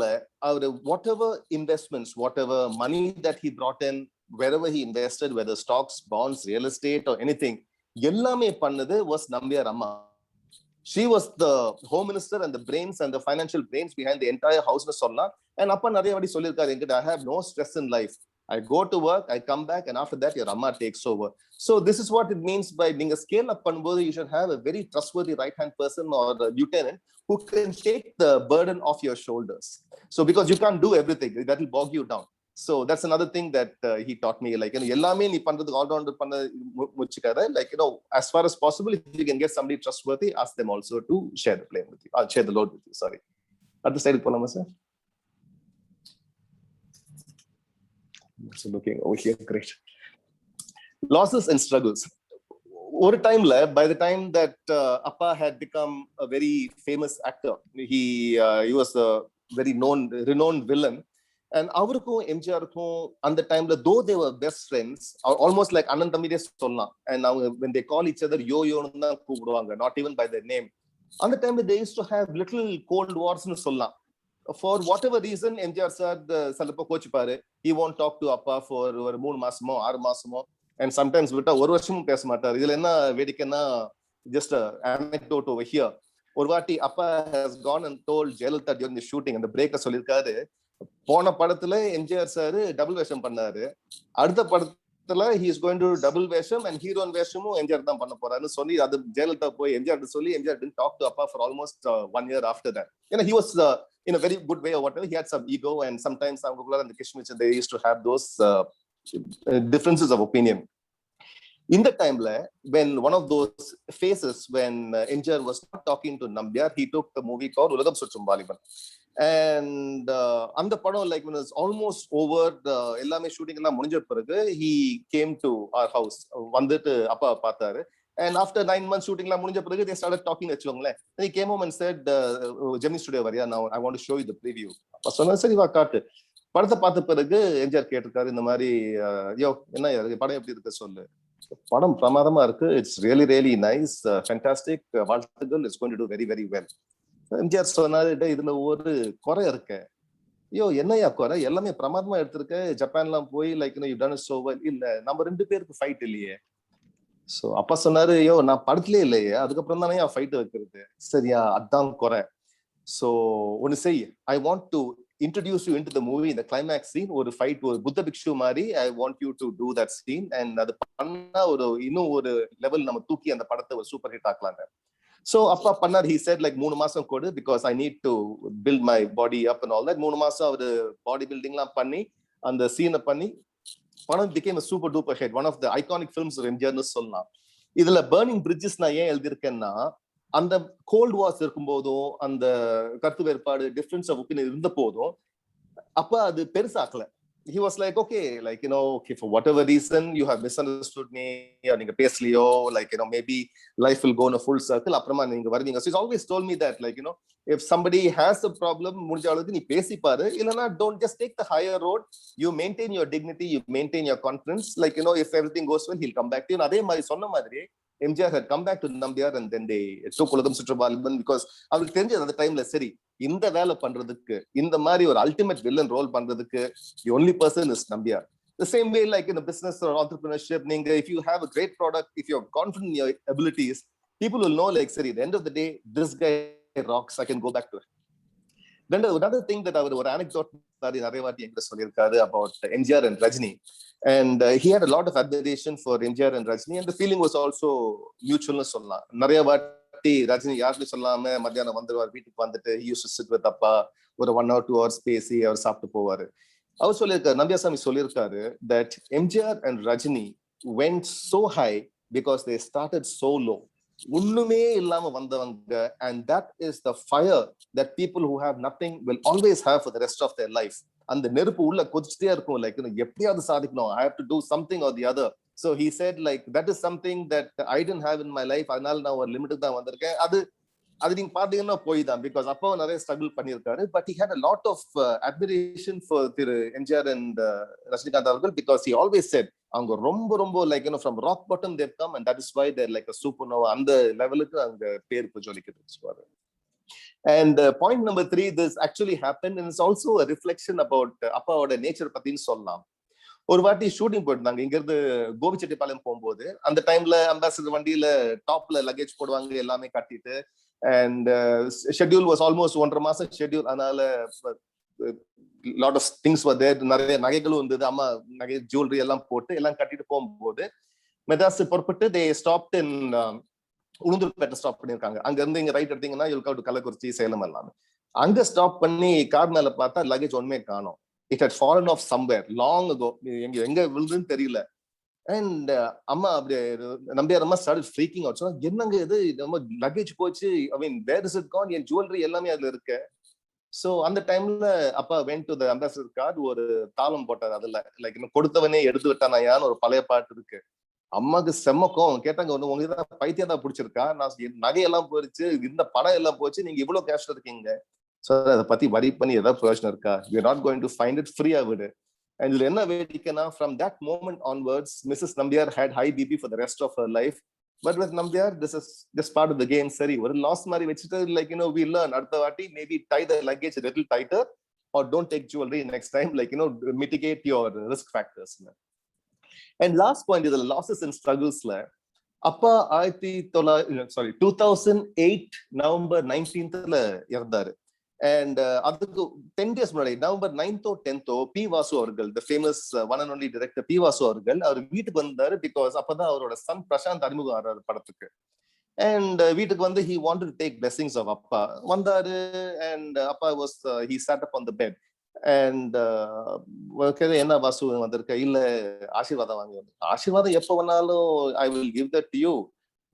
Speaker 8: whatever investments, whatever money that he brought in, wherever he invested, whether stocks, bonds, real estate, or anything, ellame pannadu was Nambiyar Amma. She was the home minister and the brains and the financial brains behind the entire house. And appa nariya vadi sollirkaru engitta, I have no stress in life. I go to work, I come back, and after that, your Amma takes over. So this is what it means by being a scale-up panbodu. You should have a very trustworthy right-hand person or a lieutenant who can take the burden off your shoulders. So because you can't do everything, that will bog you down. So that's another thing that he taught me. Like, ellame nee pandradhu all-rounder panna muchikada. Like, as far as possible, if you can get somebody trustworthy, ask them also to share the blame with you. I'll share the load with you. Sorry. At the side, polama sir. So looking over here, great. Losses and struggles. Over time, by the time that Appa had become a very famous actor, he was a very renowned villain. And avarukkum MGRukkum on the time, though they were best friends, almost like Anand Thamide solla, and now when they call each other yo yo nu koopuduvanga, not even by their name. On the time they used to have little cold wars nu solla. For whatever reason, MGR sir salappa kochiparu, he won't talk to Appa for ஒரு 3 மாசமோ 6 மாசமோ, and sometimes விட்டா ஒரு வருஷமும் பேச மாட்டார். இதுல என்ன வேடிக்கைன்னா, just a anecdote over here. ஒரு வாட்டி Appa has gone and told Jayalalitha during the shooting, and the break சொல்லிருக்காரு, போன படத்துல எம்ஜிஆர் சார் டபுள் வேஷம் பண்ணாரு, அடுத்த படத்துல he is going to do double வேஷம் and ஹீரோன் வேஷமும் எம்ஜிஆர் தான் பண்ண போறாருன்னு சொல்லி, அது ஜெயலலிதா போய் எம்ஜிஆர் சொல்லி, MGR didn't talk to Appa for almost 1 year after that. He was in a very good way or whatever, he had some ego, and sometimes and the Kishmir, they used to have those differences of opinion. In the timeல when one of those phases when NGR was not talking to Nambiar, he took the movie called Ulagam Suற்றும் Vaaliban. And அந்த படம் like when it was almost over, எல்லாமே shooting எல்லாம் முடிஞ்ச பிறகு he came to our house, வந்துட்டு அப்பா பார்த்தாரு. And after 9 months shooting எல்லாம் முடிஞ்ச பிறகு they started talking வச்சுக்கோங்களேன். He came home and said, Gemini Studio வரியா, now I want to show you the preview. அப்ப சொன்னா சரி வா காட்டு. படத்தை பார்த்த பிறகு என்ஜிஆர் கேட்டிருக்காரு இந்த மாதிரி, யோ என்ன படம் எப்படி இருக்கு சொல்லு. படம் பிரமாதமா இருக்கு, it's really really nice, fantastic, வாழ்த்துக்கள், it's going to to very very well. MGR சொன்னாரு, இதுல ஒரு குறை இருக்கு. ஐயோ என்னையா குறை, எல்லாமே பிரமாதமா எடுத்திருக்க, ஜப்பான்லாம் போய் like you done it so well. இல்ல நம்ம 2 பேருக்கு ஃபைட் இல்லையே. சோ அப்பா சொன்னாரு, ஐயோ நான் படத்துலயே இல்லையே, அதுக்கப்புறம் தானே ஃபைட் வைக்கிறது. சரியா, அதான் குறை. சோ ஒன்னு செய், I want to introduce you into the movie in the climax scene, ஒரு ஃபைட், ஒரு புத்த பிக்ஷு மாதிரி, I want you to do that scene. And அது பண்ணா இன்னும் ஒரு லெவல் நம்ம தூக்கி அந்த படத்தை ஒரு சூப்பர் ஹிட் ஆக்கலாங்க. So அப்பா பண்ணார், he said like 3 மாசம் கொடு, because I need to build my body up and all that. 3 மாசம் அவரு பாடி பில்டிங்லாம் பண்ணி அந்த சீனை பண்ணி படம் became a super duper hit, one of the iconic films of MGR னு சொல்லலாம். இதுல பர்னிங் பிரிட்ஜஸ் நான் ஏன் எழுதியிருக்கேன்னா, அந்த கோல்ட் வார்ஸ் இருக்கும் போதும், அந்த கருத்து வேறுபாடு, டிஃபரன்ஸ் ஆஃப் ஒப்பீனியன் இருந்த போதும் அப்ப அது பெருசாக்கல. he was like, okay, like okay, for whatever reason you have misunderstood me, or நீங்க பேசலையோ, like maybe life will go in a full circle, அப்புறமா நீங்க வருவீங்க. So he's always told me that like if somebody has a problem, முடிஞ்ச அளவுக்கு நீ பேசிப்பாரு, இல்லனா don't just take the higher road, you maintain your dignity, you maintain your confidence, like if everything goes well, he'll come back to you. அதே மாதிரி சொன்ன மாதிரி MGR had come back to Nambiar and then they took Ulagam Suற்றும் Vaaliban, because அவருக்கு தெரிஞ்சது அந்த டைம்ல, சரி இந்த வேலை பண்றதுக்கு, இந்த மாதிரி ஒரு அல்டிமேட் வில்லன் ரோல் பண்றதுக்கு the only person is Nambiar. The same way like in a business or entrepreneurship, நீங்க if you have a great product, if you're confident in your abilities, people will know like, சரி, at the end of the day this guy rocks, I can go back to it. Then another thing that அவர் ஒரு anecdote நிறைய வாட்டி என்கிட்ட சொல்லியிருக்காரு about MGR and Rajini. And he had a lot of admiration for MGR and Rajini, and the feeling was also mutual னு சொல்லலாம். நிறைய வாட்டி ரஜினி யாருன்னு சொல்லாம மத்தியானம் வந்துருவார், வீட்டுக்கு வந்துட்டு he used to sit with அப்பா, ஒரு 1 or 2 hours பேசி அவர் சாப்பிட்டு போவாரு. அவர் சொல்லியிருக்காரு, நம்பியாசாமி சொல்லியிருக்காரு, that MGR and Rajini went so high because they started so low. ஒண்ணுமே இல்லாம வந்தவங்க, and that is the fire that people who have nothing will always have for the rest of their life. அந்த நெருப்பு உள்ள கொதிச்சுட்டே இருக்கும், like எப்படியாவது சாதிக்கணும், I have to do something or the other. So he said like that is something that I didn't have in my life, அதனால நான் ஒரு லிமிட்டுக்கு தான் வந்திருக்கேன். அது நீங்க பாத்தீங்கன்னா போய் தான், பிகாஸ் அப்போ நிறைய ஸ்ட்ரகிள் பண்ணியிருக்காரு. But he had a lot of admiration for Thiru MGR and Rajinikanth அவர்கள், because he always said அவங்க ரொம்ப ரொம்ப like from rock bottom they've come, and that is why they're like a supernova. அந்த லெவலுக்கு அவங்க பேர் பிரஜோலிக்குது சொல்லுவாரு. And point number 3, this actually happened, and it's also a reflection about அப்பாவோட நேச்சர் பத்தின்னு சொல்லலாம். ஒரு வாட்டி ஷூட்டிங் போயிருந்தாங்க, இங்க இருந்து கோபிச்செட்டிப்பாளையம் போகும்போது, அந்த டைம்ல அம்பாசிடர் வண்டியில டாப்ல லக்கேஜ் போடுவாங்க, எல்லாமே கட்டிட்டு, and schedule was almost 1.5 மாசம் schedule, அதனால lot of things were there, நிறைய நகைகளும் இருந்தது, அம்மா நகை ஜுவல்லரி எல்லாம் போட்டு எல்லாம் கட்டிட்டு போகும்போது மெட்ராஸ் புறப்பட்டு they stopped in Ulundurpet stop பண்ணிருக்காங்க. அங்க இருந்து இங்க ரைட் எடுத்தீங்கன்னா you'll come to Kallakurichi, Salem எல்லாமே. அங்க ஸ்டாப் பண்ணி கார் மேல பார்த்தா லக்கேஜ் ஒண்ணுமே காணோம். It had fallen off somewhere long ago. எங்க விழுதுன்னு தெரியல. And அம்மா அப்படியே நம்பியார் அம்மா started freaking out. சொன்னா என்னங்க இது, நம்ம லக்கேஜ் போச்சு, I mean where is it gone, N jewellery எல்லாமே அதுல இருக்கு. சோ அந்த டைம்ல அப்பா went to the ambassador card, ஒரு தாளம் போட்டார் அதுல, லைக் கொடுத்தவனே எடுத்து விட்டானாயான்னு ஒரு பழைய பாட்டு இருக்கு. அம்மாக்கு செம்மக்கும் கேட்டாங்க, உங்களுக்கு தான் பைத்தியம் தான் பிடிச்சிருக்கா, நான் நகையெல்லாம் போயிடுச்சு, இந்த பணம் எல்லாம் போச்சு, நீங்க இவ்வளவு கேஷ்ல இருக்கீங்க, சோ அதை பத்தி வரி பண்ணி ஏதாவது பிரயோஜனம் இருக்கா, we are not going to find it free ஆகுது. And இதுல என்ன வேடிக்கைன்னா, from that moment onwards Mrs. Nambiar had high BP for the rest of her life. But with Nambiar, this is just part of the game. சரி, ஒரு loss மாதிரி வச்சுட்டு like we learn, அடுத்த வாட்டி maybe tie the luggage a little tighter, or don't take jewelry next time, like mitigate your risk factors. And last point is the losses and struggles. அப்பா 2008 November 19th இறந்தாரு. And அதுக்கு 10 days முன்னாடி November 9th or 10th B Vasu அவர்கள், the famous one and only director P Vasu அவர்கள், அவர் வீட்டுக்கு வந்தாரு. Because அப்பதான் அவரோட சன் பிரசாந்த் அறிமுகம் ஆறாரு படத்துக்கு. And வீட்டுக்கு வந்து he wanted to take blessings of அப்பா. வந்தாரு, and அப்பா was he sat up on the bed. And என்ன வாசு வந்திருக்க இல்ல ஆசீர்வாதம் வாங்கி வந்து ஆசீர்வாதம் எப்ப வேணாலும் I will give that to you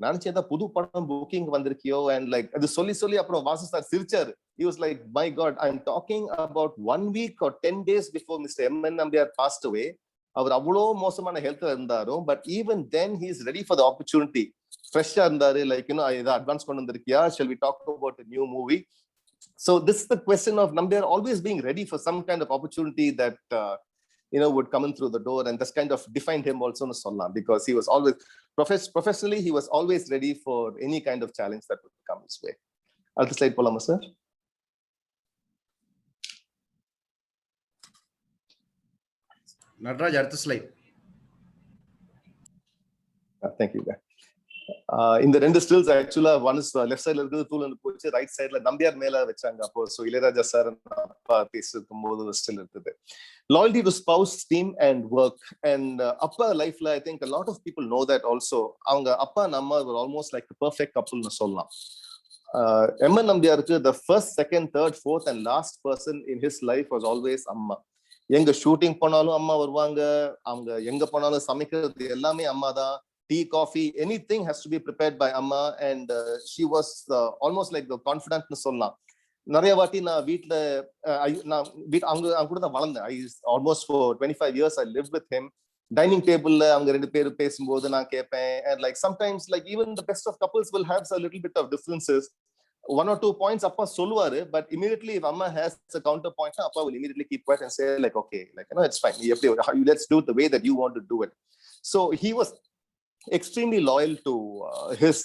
Speaker 8: நினைச்சு ஏதாவது புது படம் புக்கிங் வந்திருக்கியோ அண்ட் லைக் அது சொல்லி அப்புறம் வாசு சார் சிரிச்சாரு. He was like, my God, I'm talking about 1 week or 10 days before Mr. M.N. Nambiar passed away. அவர் அவ்வளோ மோசமான ஹெல்த்ல இருந்தாரும், but even then he is ready for the opportunity. ஃப்ரெஷ்ஷா இருந்தாரு, லைக் ஏதோ அட்வான்ஸ் கொண்டு வந்திருக்கியா, shall we talk about a new movie. So this is the question of Nambiar always being ready for some kind of opportunity that would come in through the door, and this kind of defined him also in Sollam, because he was always professionally he was always ready for any kind of challenge that would come his way. அடுத்த slide போலாமா sir?
Speaker 4: Nataraj, அடுத்த slide.
Speaker 8: Thank you. இந்த ரெண்டு stills ஆக்சுவலா one is left சைட்ல இருக்குது தூள் போச்சு, ரைட் சைட்ல நம்பியார் மேல வச்சாங்க. அப்போ ஸோ இளையராஜா சார் அப்பா பேசிருக்கும் போது ஸ்டில் இருக்குது. Loyalty to spouse, team and work. And அப்பா லைஃப்ல I think a lot of people know that also. அவங்க அப்பா நம்ம ஆல்மோஸ்ட் லைக் பெர்ஃபெக்ட் கப்புள்னு சொல்லலாம். எம்என் நம்பியாருக்கு the first, second, third, fourth and last person in his life was always அம்மா. எங்க ஷூட்டிங் போனாலும் அம்மா வருவாங்க, அவங்க எங்க போனாலும் சமைக்கிறது எல்லாமே அம்மா தான். Tea, coffee, anything has to be prepared by Amma, and she was almost like the confidant nu solla. நிறைய வாட்டி நான் வீட்ல அவங்க கூட தான் வளர்ந்தேன். I almost for 25 years I lived with him. Dining டேபிள்ல அவங்க ரெண்டு பேரும் பேசும்போது நான் கேட்பேன், and like sometimes like even the best of couples will have a little bit of differences. 1 or 2 points அப்பா சொல்லுவாரு, but immediately if Amma has a counterpoint, அப்பா will immediately keep quiet and say like okay, like it's fine, let's do it the way that you want to do it. So he was extremely loyal to his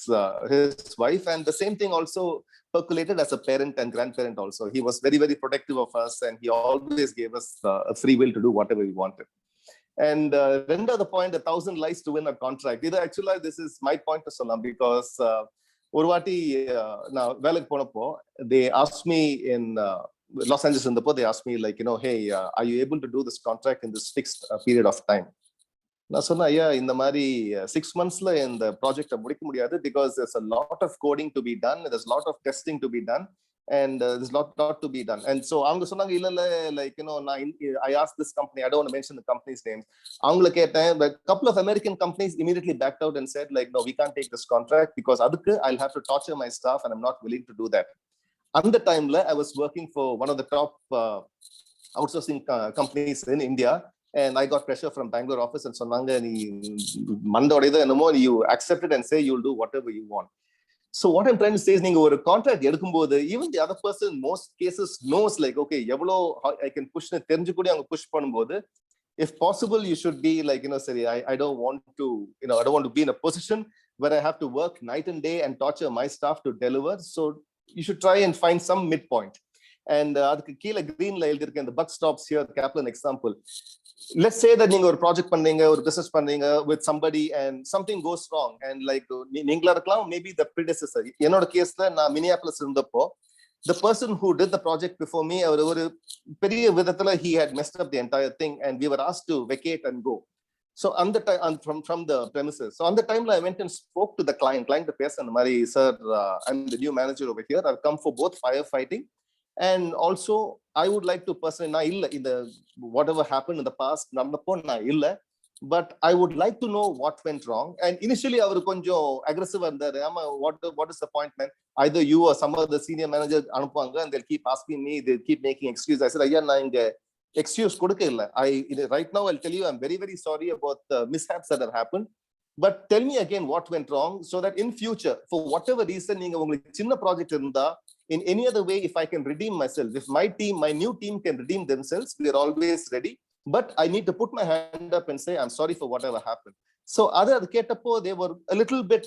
Speaker 8: wife, and the same thing also percolated as a parent and grandparent also. He was very, very protective of us, and he always gave us a free will to do whatever we wanted. And another point, 1,000 lies to win a contract. Either actually this is my point to Salam, because ஒரு வாட்டி நான் வேலைக்கு போனப்போ they asked me in Los Angeles இருந்தப்போ they asked me like hey, are you able to do this contract in this fixed period of time? நான் சொன்னேன், ஐயா இந்த மாதிரி 6 monthsல இந்த ப்ராஜெக்டை முடிக்க முடியாது, because there's a lot of coding to be done, there's a lot of testing to be done, and there's lot to be done. And so அவங்க சொன்னாங்க இல்ல like I asked this company, I don't want to mention the company's name, அவங்கள கேட்டேன், but couple of American companies immediately backed out and said like no, we can't take this contract because அதுக்கு I'll have to torture my staff and I'm not willing to do that. அந்த டைம்ல I was working for one of the top outsourcing companies in India, and I got pressure from Bangalore office and சொன்னாங்க நீ மண்டோடையது என்னமோ, you accept it and say you'll do whatever you want. So what I'm trying to say is நீங்க ஒரு contract எடுக்கும்போது even the other person in most cases knows like okay எவ்வளோ I can push னு தெரிஞ்சு கூட அவங்க push பண்ணும்போது if possible you should be like sorry, I don't want to I don't want to be in a position where I have to work night and day and torture my staff to deliver. So you should try and find some midpoint. And அதுக்கு கீழே கிரீன்ல எழுதிருக்க இந்த buck stops here, Kaplan example. Let's say that நீங்க ஒரு project பண்றீங்க, ஒரு business பண்றீங்க with somebody and something goes wrong, and like நீங்களா இருக்கலாம், maybe the predecessor. என்னோட கேஸ்ல நான் மினியாpolis இருந்தப்போ the person who did the project before me, அவர் ஒரு பெரிய விதத்துல he had messed up the entire thing, and we were asked to vacate and go. So on the time from the premises, so on the time I went and spoke to the client பேச அந்த மாதிரி, sir, I'm the new manager over here, I've come for both firefighting and also I would like to personally, na illa in the whatever happened in the past namappo na illa, but I would like to know what went wrong. And initially avaru konjo aggressive andar, ama what is the point, man? Either you or some other senior manager anupanga and they'll keep asking me, they'll keep making excuses. I said ayya na inga excuse kodukka illa. Right now I'll tell you I'm very, very sorry about the mishaps that have happened, but tell me again what went wrong, so that in future for whatever reason neenga ungalku chinna project irundha, in any other way, if I can redeem myself, if my new team can redeem themselves, we are always ready. But I need to put my hand up and say I'm sorry for whatever happened. So other ketappo, they were a little bit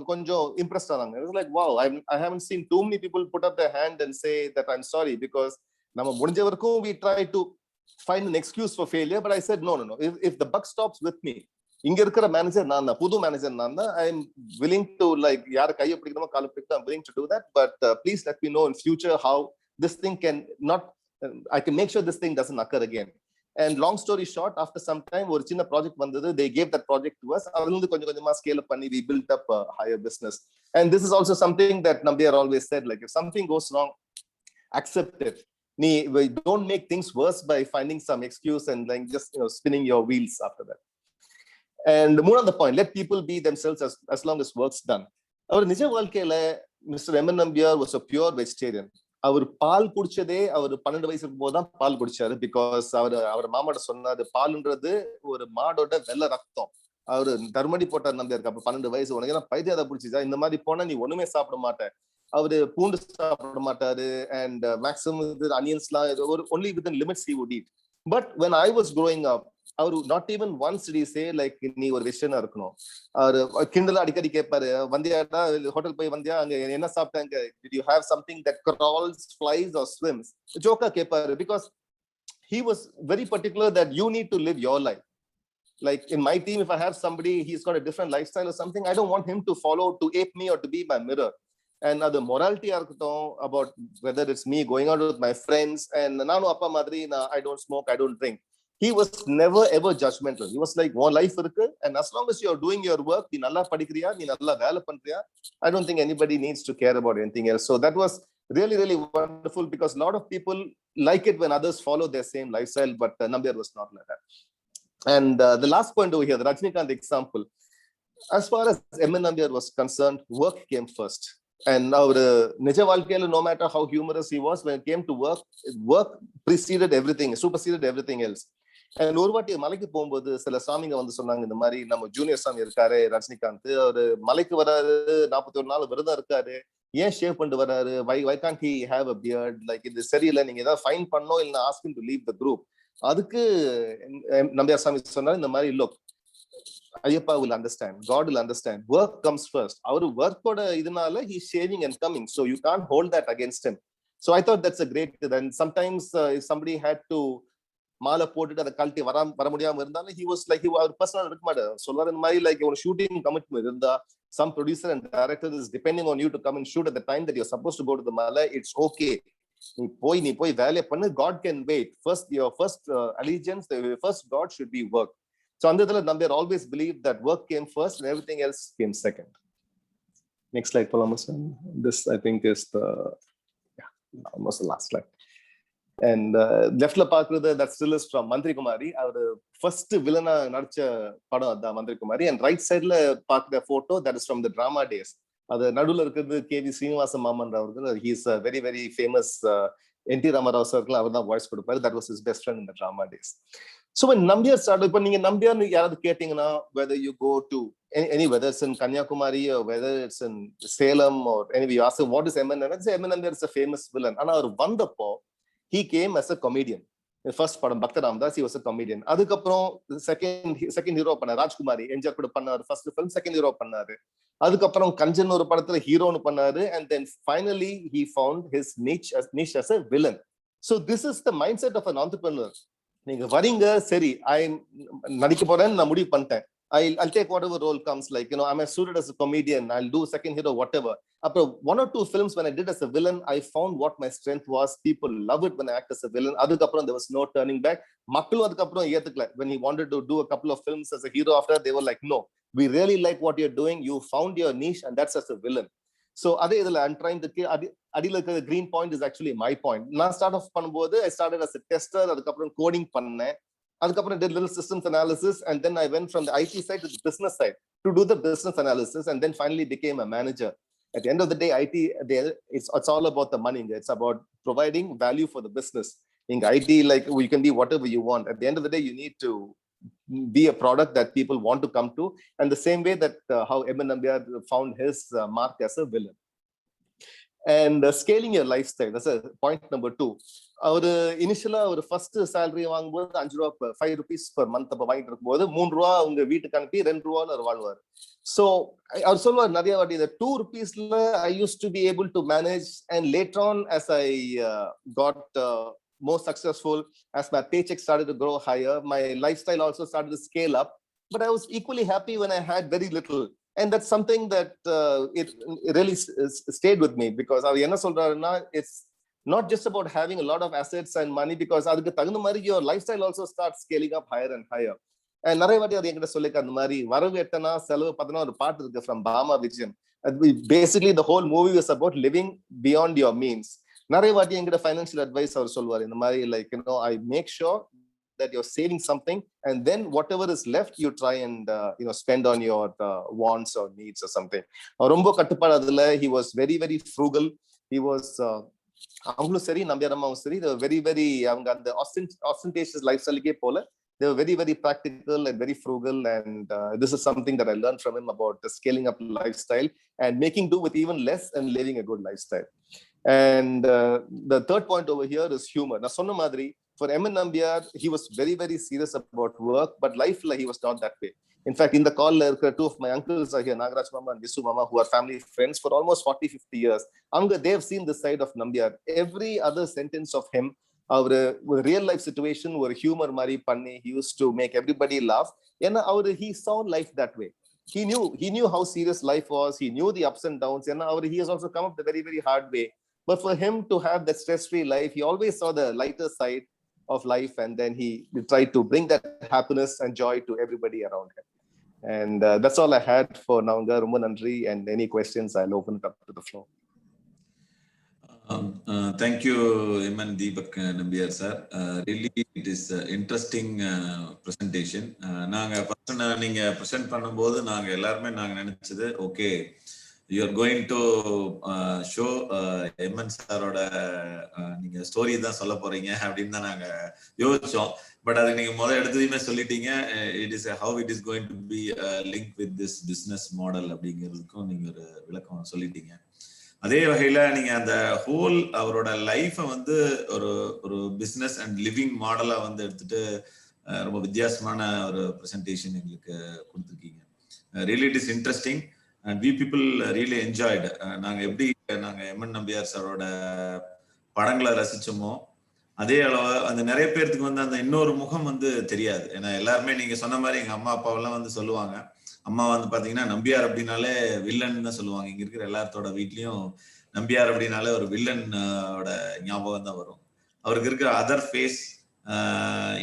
Speaker 8: konjo impressed ananga. It was like wow, I haven't seen too many people put up their hand and say that I'm sorry, because nama mudinja varakum we try to find an excuse for failure, but I said no, if the buck stops with me, இங்க இருக்கிற manager நான் தான், புது manager நான் தான், I am willing to like யார கையை பிடிக்கணுமோ காலை பிடிக்கணும், I'm willing to do that, but please let me know in future how this thing can not, I can make sure this thing doesn't occur again. And long story short, after some time ஒரு சின்ன project வந்தது, they gave that project to us. அதுல இருந்து கொஞ்சம் கொஞ்சமா scale up பண்ணி we built up a higher business. And this is also something that Nambiar always said, like if something goes wrong, accept it. don't make things worse by finding some excuse and like just spinning your wheels after that. And more on the point, let people be themselves as long as work's done. அவர் நிஜ வாழ்க்கையில mister M N Nambiar was a pure vegetarian. அவர் பால் குடிச்சதே அவர் 12 வயசு இருக்கும் போதுதான் பால் குடிச்சாரு. பிகாஸ் அவர் மாமாட்ட சொன்னாரு, பால்ன்றது ஒரு மாடோட வெள்ளை ரத்தம். அவரு தர்மடி போட்டார் நம்பியாருக்கு. அப்ப 12 வயசு, உனக்கு ஏன்னா பைத்தியத்தை பிடிச்சிச்சா, இந்த மாதிரி போனா நீ ஒண்ணுமே சாப்பிட மாட்டேன். அவரு பூண்டு சாப்பிட மாட்டாரு அண்ட் மேக்ஸிமம் அனியன்ஸ் எல்லாம் only within limits he would eat. But when I was growing up, அவரு not even once did he say like நீ ஒரு வெஜிடேரியனா இருக்கணும். அவரு கிண்டலா அடிக்கடி கேட்பாரு, வந்தியாடா ஹோட்டல் போய் வந்தியா, அங்க என்ன சாப்பிட்டாங்க, did you have something that crawls, flies or swims, ஜோக்கா கேட்பாரு. because he was very particular that you need to live your life. Like in my team, if I have somebody, he's got a different lifestyle or something, I don't want him to follow, to ape me or to be my mirror. And the morality about whether it's me going out with my friends and nanu appa madri I don't smoke, I don't drink. He was never ever judgmental. He was like, one life irukku, and as long as you're doing your work, nee nalla padikriya, nee nalla vela pandriya, I don't think anybody needs to care about anything else. So that was really, really wonderful, because a lot of people like it when others follow their same lifestyle, but Nambiar was not like that. And the last point over here, the Rajinikanth example, as far as M.N. Nambiar was concerned, work came first. And our Nija Valkela, no matter how humorous he was, when it came to work preceded everything, superseded everything else. And ஒரு வாட்டி மலைக்கு போகும்போது சில சாமிங்க வந்து சொன்னாங்க, இந்த மாதிரி நம்ம ஜூனியர் சாமி இருக்காரு ரஜினிகாந்த், அவரு மலைக்கு வராரு, 41 நாள் விரதம் இருக்காரு, ஏன் ஷேவ் பண்ணிட்டு வராரு, why can't he have a beard, like இது சரியில்லை, நீங்க ஏதாவது ஃபைன் பண்ணோம், இல்ல ask him to leave the group. அதுக்கு நம்பியார் சாமி சொன்னாரு, இந்த மாதிரி look, Ayyappa will understand, God will understand, work comes first. Our work oda idunala he is shaving and coming, so you can't hold that against him. So I thought that's a great. And sometimes if somebody had to mala போட்டுட்டு அதை கழட்டி வர முடியாம இருந்தாலும் he was like, அவர் personal இருக்க மாட்டார், சொல்வார் இந்த மாதிரி like ஒரு ஷூட்டிங் கமிட்மெண்ட் இருந்தா, some producer and director is depending on you to come and shoot at the time that you're supposed to go to the mala, it's okay, நீ போய் வேலையை பண்ணு, God can wait. First your first allegiance, the first God should be work. So under the Nambiar always believed that work came first and everything else came second. Next slide, Palamas. This I think is almost the last slide. And left la paakradhu, that still is from Mantri Kumari. Our first villain nadicha padam adha Mantri Kumari, and right side la paakra photo, that is from the drama days. Adu nadula irukkudu KV Srinivasa Maman Ravargal. He is a very, very famous NT Ramarao sir ku avar da voice kodupar. That was his best friend in the drama days. So when Nambiar started, இப்ப நீங்க நம்பியார் யாராவது கேட்டீங்கன்னா, whether you go to any whether it's in Kanyakumari or whether it's in Salem or anyway, you ask him what is M.N. Nambiar, say M.N. Nambiar is a famous villain. ஆனா அவர் வந்தப்போ he came as a comedian. The first படம் பக்த Ramadoss, he was a comedian. அதுக்கப்புறம் second hero பண்ணார் ராஜ்குமாரி, எம்ஜிஆர் கூட பண்ணாரு first film, second hero பண்ணாரு. அதுக்கப்புறம் கஞ்சன் ஒரு படத்துல ஹீரோன்னு பண்ணாரு, and then finally he found his niche as a villain. So this is the mindset of an entrepreneur. நீங்க வரீங்க, சரி நடிக்க போறேன்னு நான் முடிவு பண்ணிட்டேன், I'll take whatever role comes, like I'm suited as a comedian, I'll do second hero, whatever. After 1 or 2 films when I did as a villain, I found what my strength was. People love it when I act as a villain. Adukapram there was no turning back. Makkalu adukapram yethukla, when he wanted to do a couple of films as a hero after, they were like, no, we really like what you're doing, you found your niche, and that's as a villain. So adhe idhula I'm trying to adila the green point is actually my point. Na start off பண்ணும்போது I started as a tester, adukapram coding பண்ணேன், adukapram did little systems analysis, and then I went from the IT side to the business side to do the business analysis, and then finally became a manager. At the end of the day, IT, it's all about the money. It's about providing value for the business. In IT, like you can be whatever you want. At the end of the day, you need to be a product that people want to come to, and the same way that how M.N. Nambiar found his mark as a villain. And scaling your lifestyle, that's a point number 2. Our initially our first salary வாங்கும்போது 5 ரூபாய் 5 rupees per month அப்ப வாங்கிட்டு இருக்கும்போது 3 ரூபாய் உங்க வீட்டுக்கு அனுப்பி 2 ரூபாய்ல அவர் வாழ்வார். So அவர் சொல்வார் நிறைய வாட்டி, the 2 rupeesல I used to be able to manage, and later on as I got more successful, as my paycheck started to grow higher, my lifestyle also started to scale up, but I was equally happy when I had very little. And that's something that it really stayed with me, because அவர் என்ன சொல்றாருன்னா, it's not just about having a lot of assets and money, because அதுக்கு தகுந்த மாதிரி your lifestyle also starts scaling up higher and higher. And நிறைய வாட்டி அவர் என்கிட்ட சொல்லிக்க, அந்த மாதிரி வரவு எட்டனா செலவு பார்த்தனா ஒரு பாட்டு இருக்கு from Bama Vijayam. Basically the whole movie was about living beyond your means. நிறைய வாட்டி எங்கிட்ட ஃபைனான்சியல் அட்வைஸ் அவர் சொல்வார் இந்த மாதிரி like I make sure that you're saving something, and then whatever is left you try and spend on your wants or needs or something. ரொம்ப கட்டுப்பாடு அதுல. He was very very frugal. He was அவங்களும் சரி நம்பியாரம்மாவும் சரி very very அவங்க அந்த ostentatious lifestyle போல they were very very practical and very frugal, and this is something that I learned from him about the scaling up lifestyle and making do with even less and living a good lifestyle. And the third point over here is humor. Na sonna madri for M. N. Nambiar, he was very very serious about work, but life he was not that way. In fact, in the call, two of my uncles are here, Nagaraj Mama and Visu Mama, who are family friends for almost 40-50 years. They have seen this side of Nambiar. Every other sentence of him, our real life situation, or humor mari panni, he used to make everybody laugh. And he saw life that way. He knew how serious life was. He knew the ups and downs. And he has also come up the very very hard way. But for him to have that stress-free life, he always saw the lighter side of life, and then he tried to bring that happiness and joy to everybody around him. And that's all I had for Navanga. Romba nandri, and any questions I'll open it up to the floor.
Speaker 1: Thank you, M.N. Deepak Nambiar sir. Really it is interesting presentation. நாங்க பர்சனலா நீங்க present பண்ணும்போது நாங்க எல்லாரும் நாங்க நினைச்சது okay you are going to show M.N. சாரோட நீங்க ஸ்டோரி தான் சொல்ல போறீங்க அப்படின்னு தான் நாங்க யோசிச்சோம். பட் அது நீங்க முதல் எடுத்ததுமே சொல்லிட்டீங்க. It is how it is going to be linked with this business model அப்படிங்கிறதுக்கும் நீங்க ஒரு விளக்கம் சொல்லிட்டீங்க. அதே வகையில நீங்க அந்த ஹோல் அவரோட லைஃபை வந்து ஒரு பிசினஸ் அண்ட் லிவிங் மாடலா வந்து எடுத்துட்டு ரொம்ப வித்தியாசமான ஒரு பிரசன்டேஷன் எங்களுக்கு கொடுத்துருக்கீங்க. Really it is interesting and we people really enjoyed. நாங்க எப்படி நாங்க M.N. நம்பியார் சாரோட படங்களை ரசிச்சோமோ அதே அளவு அந்த நிறைய பேருக்கு வந்து அந்த இன்னொரு முகம் வந்து தெரியாது. ஏன்னா எல்லாருமே நீங்க சொன்ன மாதிரி எங்க அம்மா அப்பாவெல்லாம் வந்து சொல்லுவாங்க. அம்மா வந்து பாத்தீங்கன்னா நம்பியார் அப்படின்னாலே வில்லன் தான் சொல்லுவாங்க. இங்க இருக்கிற எல்லாத்தோட வீட்லயும் நம்பியார் அப்படின்னாலே ஒரு வில்லனோட ஞாபகம் தான் வரும். அவருக்கு இருக்கிற அதர் ஃபேஸ்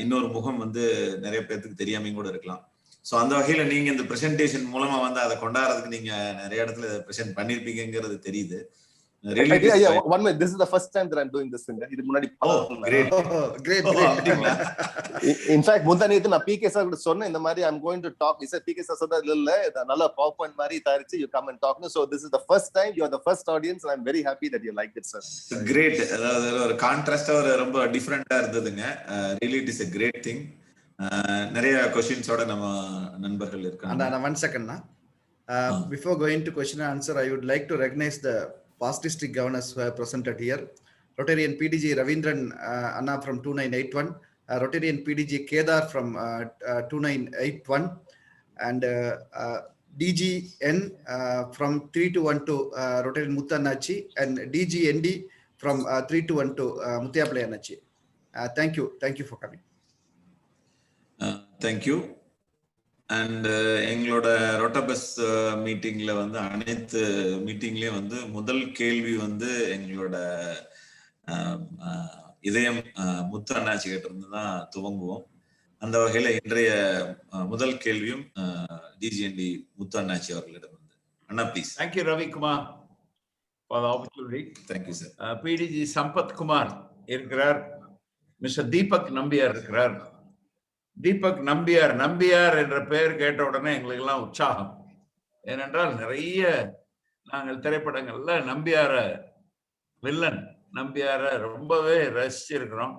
Speaker 1: இன்னொரு முகம் வந்து நிறைய பேருக்கு தெரியாமையும் கூட இருக்கலாம். ஸோ அந்த வகையில நீங்க இந்த பிரசன்டேஷன் மூலமா வந்து அதை கொண்டாடுறதுக்கு நீங்க நிறைய இடத்துல பிரசன்ட் பண்ணிருப்பீங்கிறது தெரியுது.
Speaker 8: One minute, this is the first time that I'm doing this thing. இது முன்னாடி
Speaker 4: great.
Speaker 8: In fact, முந்தானேத்து நான் PK சார் கிட்ட சொன்னேன் இந்த மாதிரி I'm going to talk. He said PK sir சொன்னாரு இல்ல நல்ல PowerPoint மாதிரி தயாரிச்சு you come and talk. So this is the first time, you are the first audience, and I'm very happy that you liked it, sir.
Speaker 1: Great. அதாவது ஒரு கான்ட்ராஸ்டா ஒரு ரொம்ப டிஃபரெண்டா இருந்ததுங்க. Really it is a great thing. நிறைய क्वेश्चंसோட நம்ம நண்பர்கள் இருக்காங்க.
Speaker 4: One second na. Before going to question and answer, I would like to recognize the past district governors who have presented here. Rotarian PDG Ravindran Anna from 2981, Rotarian PDG Kedar from 2981, and DGN from 3212 Rotarian Muttanachi, and DGND from 3212 Muthiapalanachi. Thank you for coming.
Speaker 1: Thank you. And எங்களோட ரோட்டாபஸ் மீட்டிங்ல வந்து அனைத்து மீட்டிங்லயும் வந்து முதல் கேள்வி வந்து எங்களோட இதயம் முத்து அண்ணாச்சி கிட்ட இருந்து தான் துவங்குவோம். அந்த வகையில இன்றைய முதல் கேள்வியும் டிஜிஎன்டி முத்து அண்ணாச்சி அவர்களிடம் வந்து. அண்ணா please.
Speaker 9: Thank you, Ravi Kumar, for the opportunity.
Speaker 1: Thank you, sir.
Speaker 9: PDG Sampath Kumar இருக்கிறார், மிஸ்டர் தீபக் நம்பியார் இருக்கிறார். தீபக் நம்பியார் என்ற பெயர் கேட்ட உடனே எங்களுக்கு எல்லாம் உற்சாகம். ஏனென்றால் நிறைய நாங்கள் திரைப்படங்கள்ல நம்பியார வில்லன் நம்பியார ரொம்பவே ரசிச்சிருக்கிறோம்.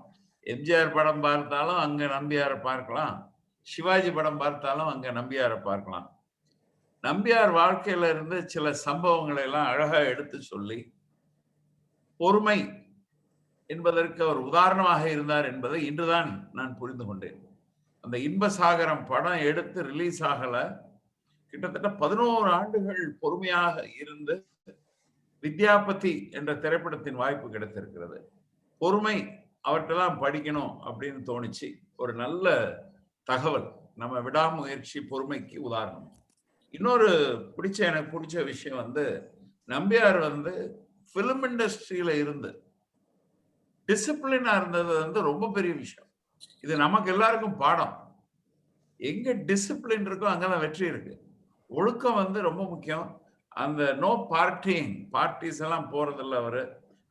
Speaker 9: எம்ஜிஆர் படம் பார்த்தாலும் அங்க நம்பியார பார்க்கலாம், சிவாஜி படம் பார்த்தாலும் அங்க நம்பியார பார்க்கலாம். நம்பியார் வாழ்க்கையில இருந்து சில சம்பவங்களை எல்லாம் அழகா எடுத்து சொல்லி பொறுமை என்பதற்கு அவர் உதாரணமாக இருந்தார் என்பதை இன்றுதான் நான் புரிந்து கொண்டேன். அந்த இன்பசாகரம் படம் எடுத்து ரிலீஸ் ஆகல, கிட்டத்தட்ட 11 ஆண்டுகள் பொறுமையாக இருந்து வித்யாபதி என்ற திரைப்படத்தின் வாய்ப்பு கிடைத்திருக்கிறது. பொறுமை அவற்றெல்லாம் படிக்கணும் அப்படின்னு தோணிச்சு. ஒரு நல்ல தகவல். நம்ம விடாமுயற்சி பொறுமைக்கு உதாரணம். இன்னொரு எனக்கு பிடிச்ச விஷயம் வந்து நம்பியார் வந்து பிலிம் இண்டஸ்ட்ரியில இருந்து டிசிப்ளினா இருந்தது வந்து ரொம்ப பெரிய விஷயம். இது நமக்கு எல்லாருக்கும் பாடம். எங்க டிசிப்ளின் இருக்கோ அங்கதான் வெற்றி இருக்கு. ஒழுக்கம் வந்து ரொம்ப முக்கியம். அந்த நோ பார்ட்டிஸ் எல்லாம் போறதில்ல அவரு.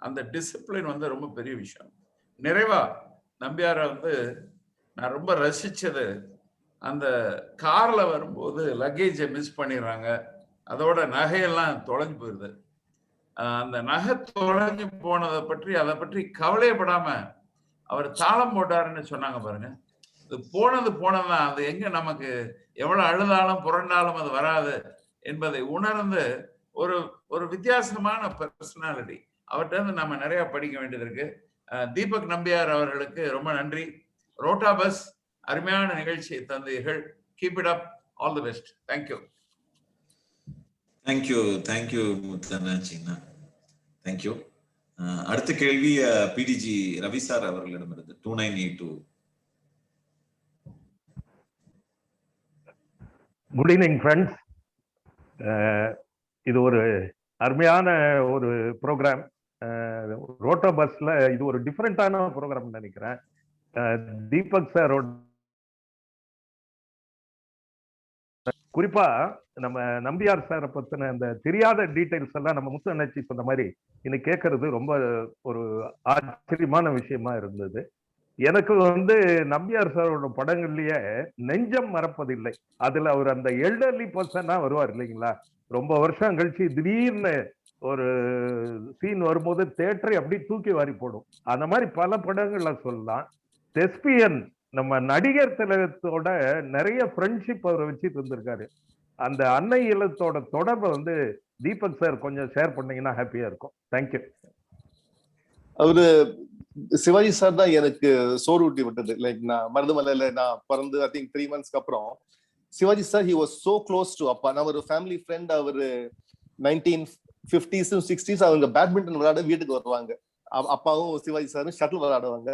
Speaker 9: அந்த டிசிப்ளின் வந்து ரொம்ப பெரிய விஷயம். நிறைவா நம்பியாரை வந்து நான் ரொம்ப ரசிச்சது, அந்த கார்ல வரும்போது லக்கேஜை மிஸ் பண்ணிடுறாங்க, அதோட நகையெல்லாம் தொலைஞ்சு போயிருது. அந்த நகை தொலைஞ்சு போனதை பற்றி அதை பற்றி கவலையப்படாம அவர் தாளம் போட்டாருன்னு சொன்னாங்க பாருங்க. இது போனதுதான், அது எங்க நமக்கு எவ்வளவு அழுதாலும் புரண்டாலும் அது வராது என்பதை உணர்ந்து ஒரு ஒரு வித்தியாசமான பர்சனாலிட்டி அவர்கிட்ட இருந்து நம்ம நிறைய படிக்க வேண்டியது இருக்கு. தீபக் நம்பியார் அவர்களுக்கு ரொம்ப நன்றி. ரோட்டா பஸ் அருமையான நிகழ்ச்சியை தந்தீர்கள். Keep it up. All the best. Thank you.
Speaker 1: Thank you Muthanna. Thank you. அடுத்த கேள்வி பிடிஜி ரவி சார் அவர்களிடமிருந்து 2982.
Speaker 10: Good evening friends. இது ஒரு அருமையான ஒரு ப்ரோக்ராம். ரோட்டோ பஸ்ல இது ஒரு டிஃப்ரெண்டான ப்ரோக்ராம் நினைக்கிறேன். தீபக் சாரோட குறிப்பா நம்ம நம்பியார் சாரை பத்தின அந்த தெரியாத டீடைல்ஸ் எல்லாம் நம்ம முத்து அண்ணாச்சி சொன்ன மாதிரி இன்னைக்கு கேட்கறது ரொம்ப ஒரு ஆச்சரியமான விஷயமா இருந்தது. எனக்கு வந்து நம்பியார் சாரோட படங்கள்லயே நெஞ்சம் மறப்பதில்லை, அதுல அவர் அந்த எல்டர்லி பர்சனா வருவார் இல்லைங்களா, ரொம்ப வருஷம் கழிச்சு திடீர்னு ஒரு சீன் வரும்போது தேட்டரை அப்படி தூக்கி வாரி போடும். அந்த மாதிரி பல படங்கள்ல சொல்லலாம். தெஸ்பியன் நம்ம நடிகர் திலகத்தோட நிறைய ஃப்ரெண்ட்ஷிப் அவரை வச்சுட்டு இருந்திருக்காரு. அந்த அன்னை இல்லத்தோட தொடர்பை வந்து தீபக் சார் கொஞ்சம் ஷேர் பண்ணீங்கன்னா ஹாப்பியா இருக்கும். தேங்க்யூ.
Speaker 8: அவரு சிவாஜி சார் தான் எனக்கு சோறு ஊட்டி விட்டது. லைக் நான் மருதுமலையில நான் பிறந்து ஐ திங்க் 3 months அப்புறம் Sivaji sir he was so close to அப்பா. நான் ஒரு ஃபேமிலி ஃப்ரெண்ட். அவரு 1950s and 60s அவங்க பேட்மிண்டன் விளையாட வீட்டுக்கு வருவாங்க. அப்பாவும் சிவாஜி சாரும் ஷட்டில் விளையாடுவாங்க.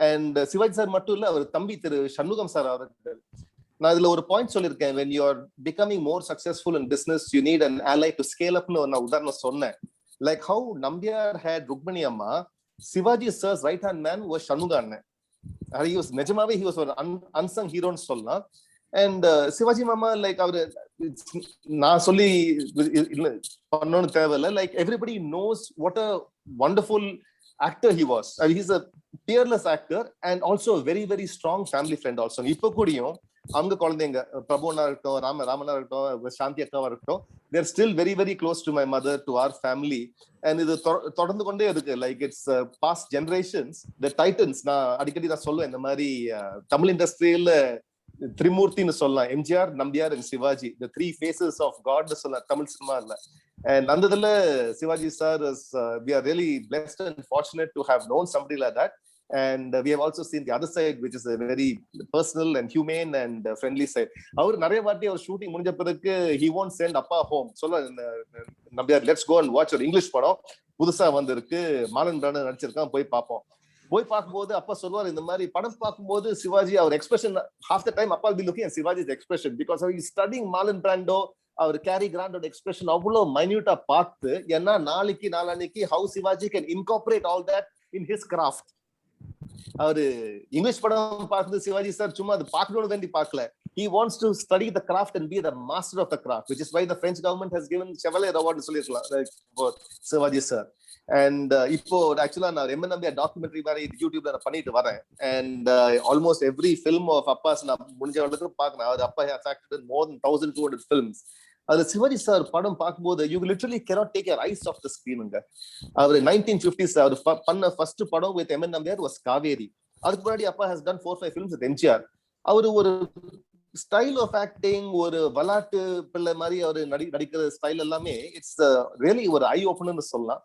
Speaker 8: அண்ட் சிவாஜி சார் மட்டும் இல்ல, அவர் தம்பி திரு சண்முகம் சார் அவர்கள். நான் இதுல ஒரு பாயிண்ட் சொல்லியிருக்கேன், when you are becoming more successful in business you need an ally to scale up னு நான் உதாரணம் சொன்னேன். Like how Nambiar had Rukmani Amma, Shivaji sir's right hand man was Shanmuga அண்ணன். He was நிஜமாவே he was ஒரு unsung hero னு சொல்லலாம். And Sivaji மாமா லைக் அவரு நான் சொல்லி பண்ணணும்னு தேவையில்லை. Like everybody knows what a wonderful actor he was. I mean, he's a peerless actor and also a very very strong family friend also. இப்போ கூடயும் அவங்க குழந்தைங்க பிரபுனா இருக்கட்டும், ராமனா இருக்கட்டும், சாந்தி அக்காவா இருக்கட்டும், they are still very very close to my mother, to our family. And இது தொடர்ந்து கொண்டே இருக்கு. Like it's past generations, the titans. நான் அடிக்கடி நான் சொல்லுவேன் இந்த மாதிரி தமிழ் இண்டஸ்ட்ரியில திரிமூர்த்தின்னு சொல்லலாம். MGR, Nambiar and Sivaji, the three faces of God னு சொல்லலாம் தமிழ் சினிமால. And அந்த இதுல Sivaji sir is we are really blessed and fortunate to have known somebody like that. And we have also seen the other side, which is a very personal and humane and friendly side. அவர் நிறைய வாட்டி அவர் shooting முடிஞ்ச பிறகு he won't send அப்பா home. சொல்ல Nambiar let's go and watch ஒரு English படம் புதுசா வந்திருக்கு, மாலன் பிராண்டன் நடிச்சிருக்கான், போய் பார்ப்போம். போய் பார்க்கும்போது அப்பா சொல்லுவார், இந்த மாதிரி படம் பார்க்கும்போது சிவாஜி அவர் எக்ஸ்பிரஷன் half the time அப்பா will be looking at Shivaji's expression because he is studying Marlon Brando, அவர் கேரி கிராண்டோட எக்ஸ்பிரஷன் அவ்வளவு மைன்யூட்டா பார்த்து, ஏன்னா நாளைக்கு how Sivaji can incorporate all that in his craft. அவரு இங்கிலீஷ் படம் பார்த்து சிவாஜி சார் சும்மா அது பார்க்கணும்னு வேண்டி பார்க்கல. He wants to study the craft and be the master of the craft, which is why the French government has given Chevalier Award னு சொல்லிருக்கலாம் for Sivaji sir. And இப்போ ஆக்சுவலா நான் எம்என்எம்பிஆர் டாக்குமெண்ட்ரி மாதிரி யூடியூப்ல நான் பண்ணிட்டு வரேன். And almost every film of Abbas நான் முடிஞ்ச அளவுக்கு பார்க்கறேன். அவர் அப்பா has acted in more than 1200 films. அதுல சிவாஜி சார் படம் பார்க்கும்போது you literally cannot take your eyes off the screen. Our 1950s அவர் பண்ண ஃபர்ஸ்ட் படம் with எம்என்எம்பிஆர் was காவேரி. அதுக்கு முன்னாடி அப்பா has done 4-5 films with MGR. அவர் ஒரு ஸ்டைல் ஆஃப் ஆக்டிங், ஒரு விளையாட்டு பிள்ளை மாதிரி அவர் நடிக்கிற ஸ்டைல் எல்லாமே இட்ஸ் ரியலி ஒரு ஐ ஓப்பனர்னு சொல்லலாம்.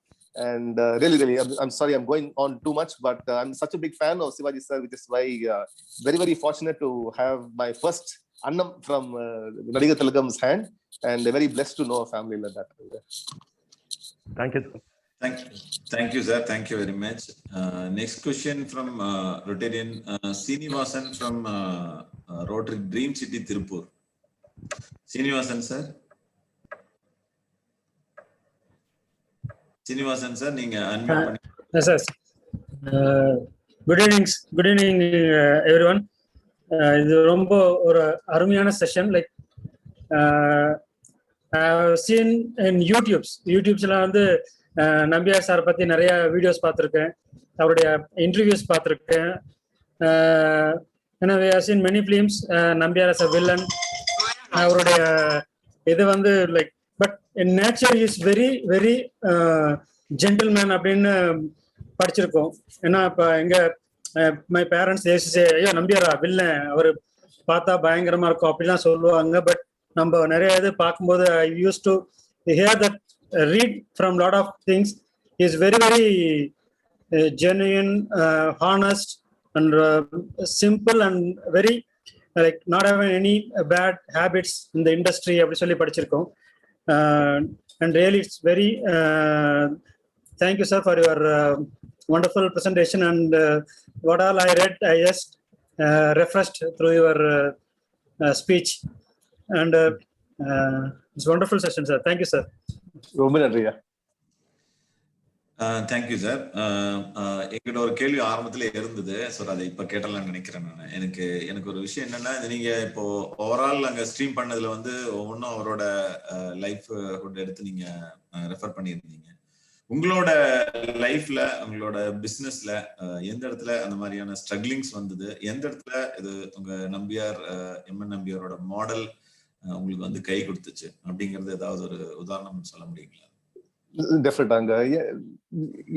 Speaker 8: And really I'm sorry I'm going on too much, but I'm such a big fan of Shivaji sir, which is why very very fortunate to have my first annam from Nadigar Tilakam's hand, and very blessed to know a family like that.
Speaker 10: Thank you.
Speaker 1: Thank you sir, thank you very much. Next question from Rotarian Srinivasan from Rotary Dream City Tirupur. Srinivasan sir. Srinivasan sir, நீங்க unmute பண்ணி.
Speaker 11: Yes sir. Good evening everyone. இது ரொம்ப ஒரு அருமையான session. Like I have seen in YouTube's வந்து Nambiar sir பத்தி நிறைய videos பார்த்துருக்கேன், அவருடைய இன்டர்வியூஸ் பார்த்துருக்கேன். ஏன்னா we have seen many films, Nambiar as a villain. அவருடைய இது வந்து like but in nature he is very very gentleman அப்படின்னு படிச்சிருக்கோம். ஏன்னா இப்போ எங்க மை பேரண்ட்ஸ் ஐயோ நம்பியாரா வில்லன், அவர் பார்த்தா பயங்கரமா இருக்கும் அப்படிலாம் சொல்லுவாங்க. பட் நம்ம நிறைய இது பார்க்கும்போது I use to hear that read from lot of things. He is very very genuine, honest and simple and very like not having any bad habits in the industry அப்படி சொல்லி படிச்சிருக்கோம். And really it's very thank you sir for your wonderful presentation, and what all I read I just refreshed through your speech, and it's wonderful session sir. Thank you sir.
Speaker 8: ரொம்ப நன்றியா.
Speaker 1: Thank you sir. எங்கிட்ட ஒரு கேள்வி ஆரம்பத்துல இருந்தது, so அதை இப்ப கேட்டலாம்னு நினைக்கிறேன் நான். எனக்கு ஒரு விஷயம் என்னன்னா, நீங்க இப்போ ஓவரால் அங்க ஸ்ட்ரீம் பண்ணதுல வந்து ஒவ்வொன்றும் அவரோட லைஃப் எடுத்து நீங்க ரெஃபர் பண்ணியிருந்தீங்க. உங்களோட லைஃப்ல உங்களோட பிசினஸ்ல எந்த இடத்துல அந்த மாதிரியான ஸ்ட்ரகிளிங்ஸ் வந்தது, எந்த இடத்துல இது உங்க நம்பியார் எம்என் நம்பியாரோட மாடல் உங்களுக்கு வந்து கை கொடுத்துச்சு அப்படிங்கறது ஏதாவது ஒரு உதாரணம் சொல்ல முடியுங்களா?
Speaker 8: டெஃபினட்டாங்க.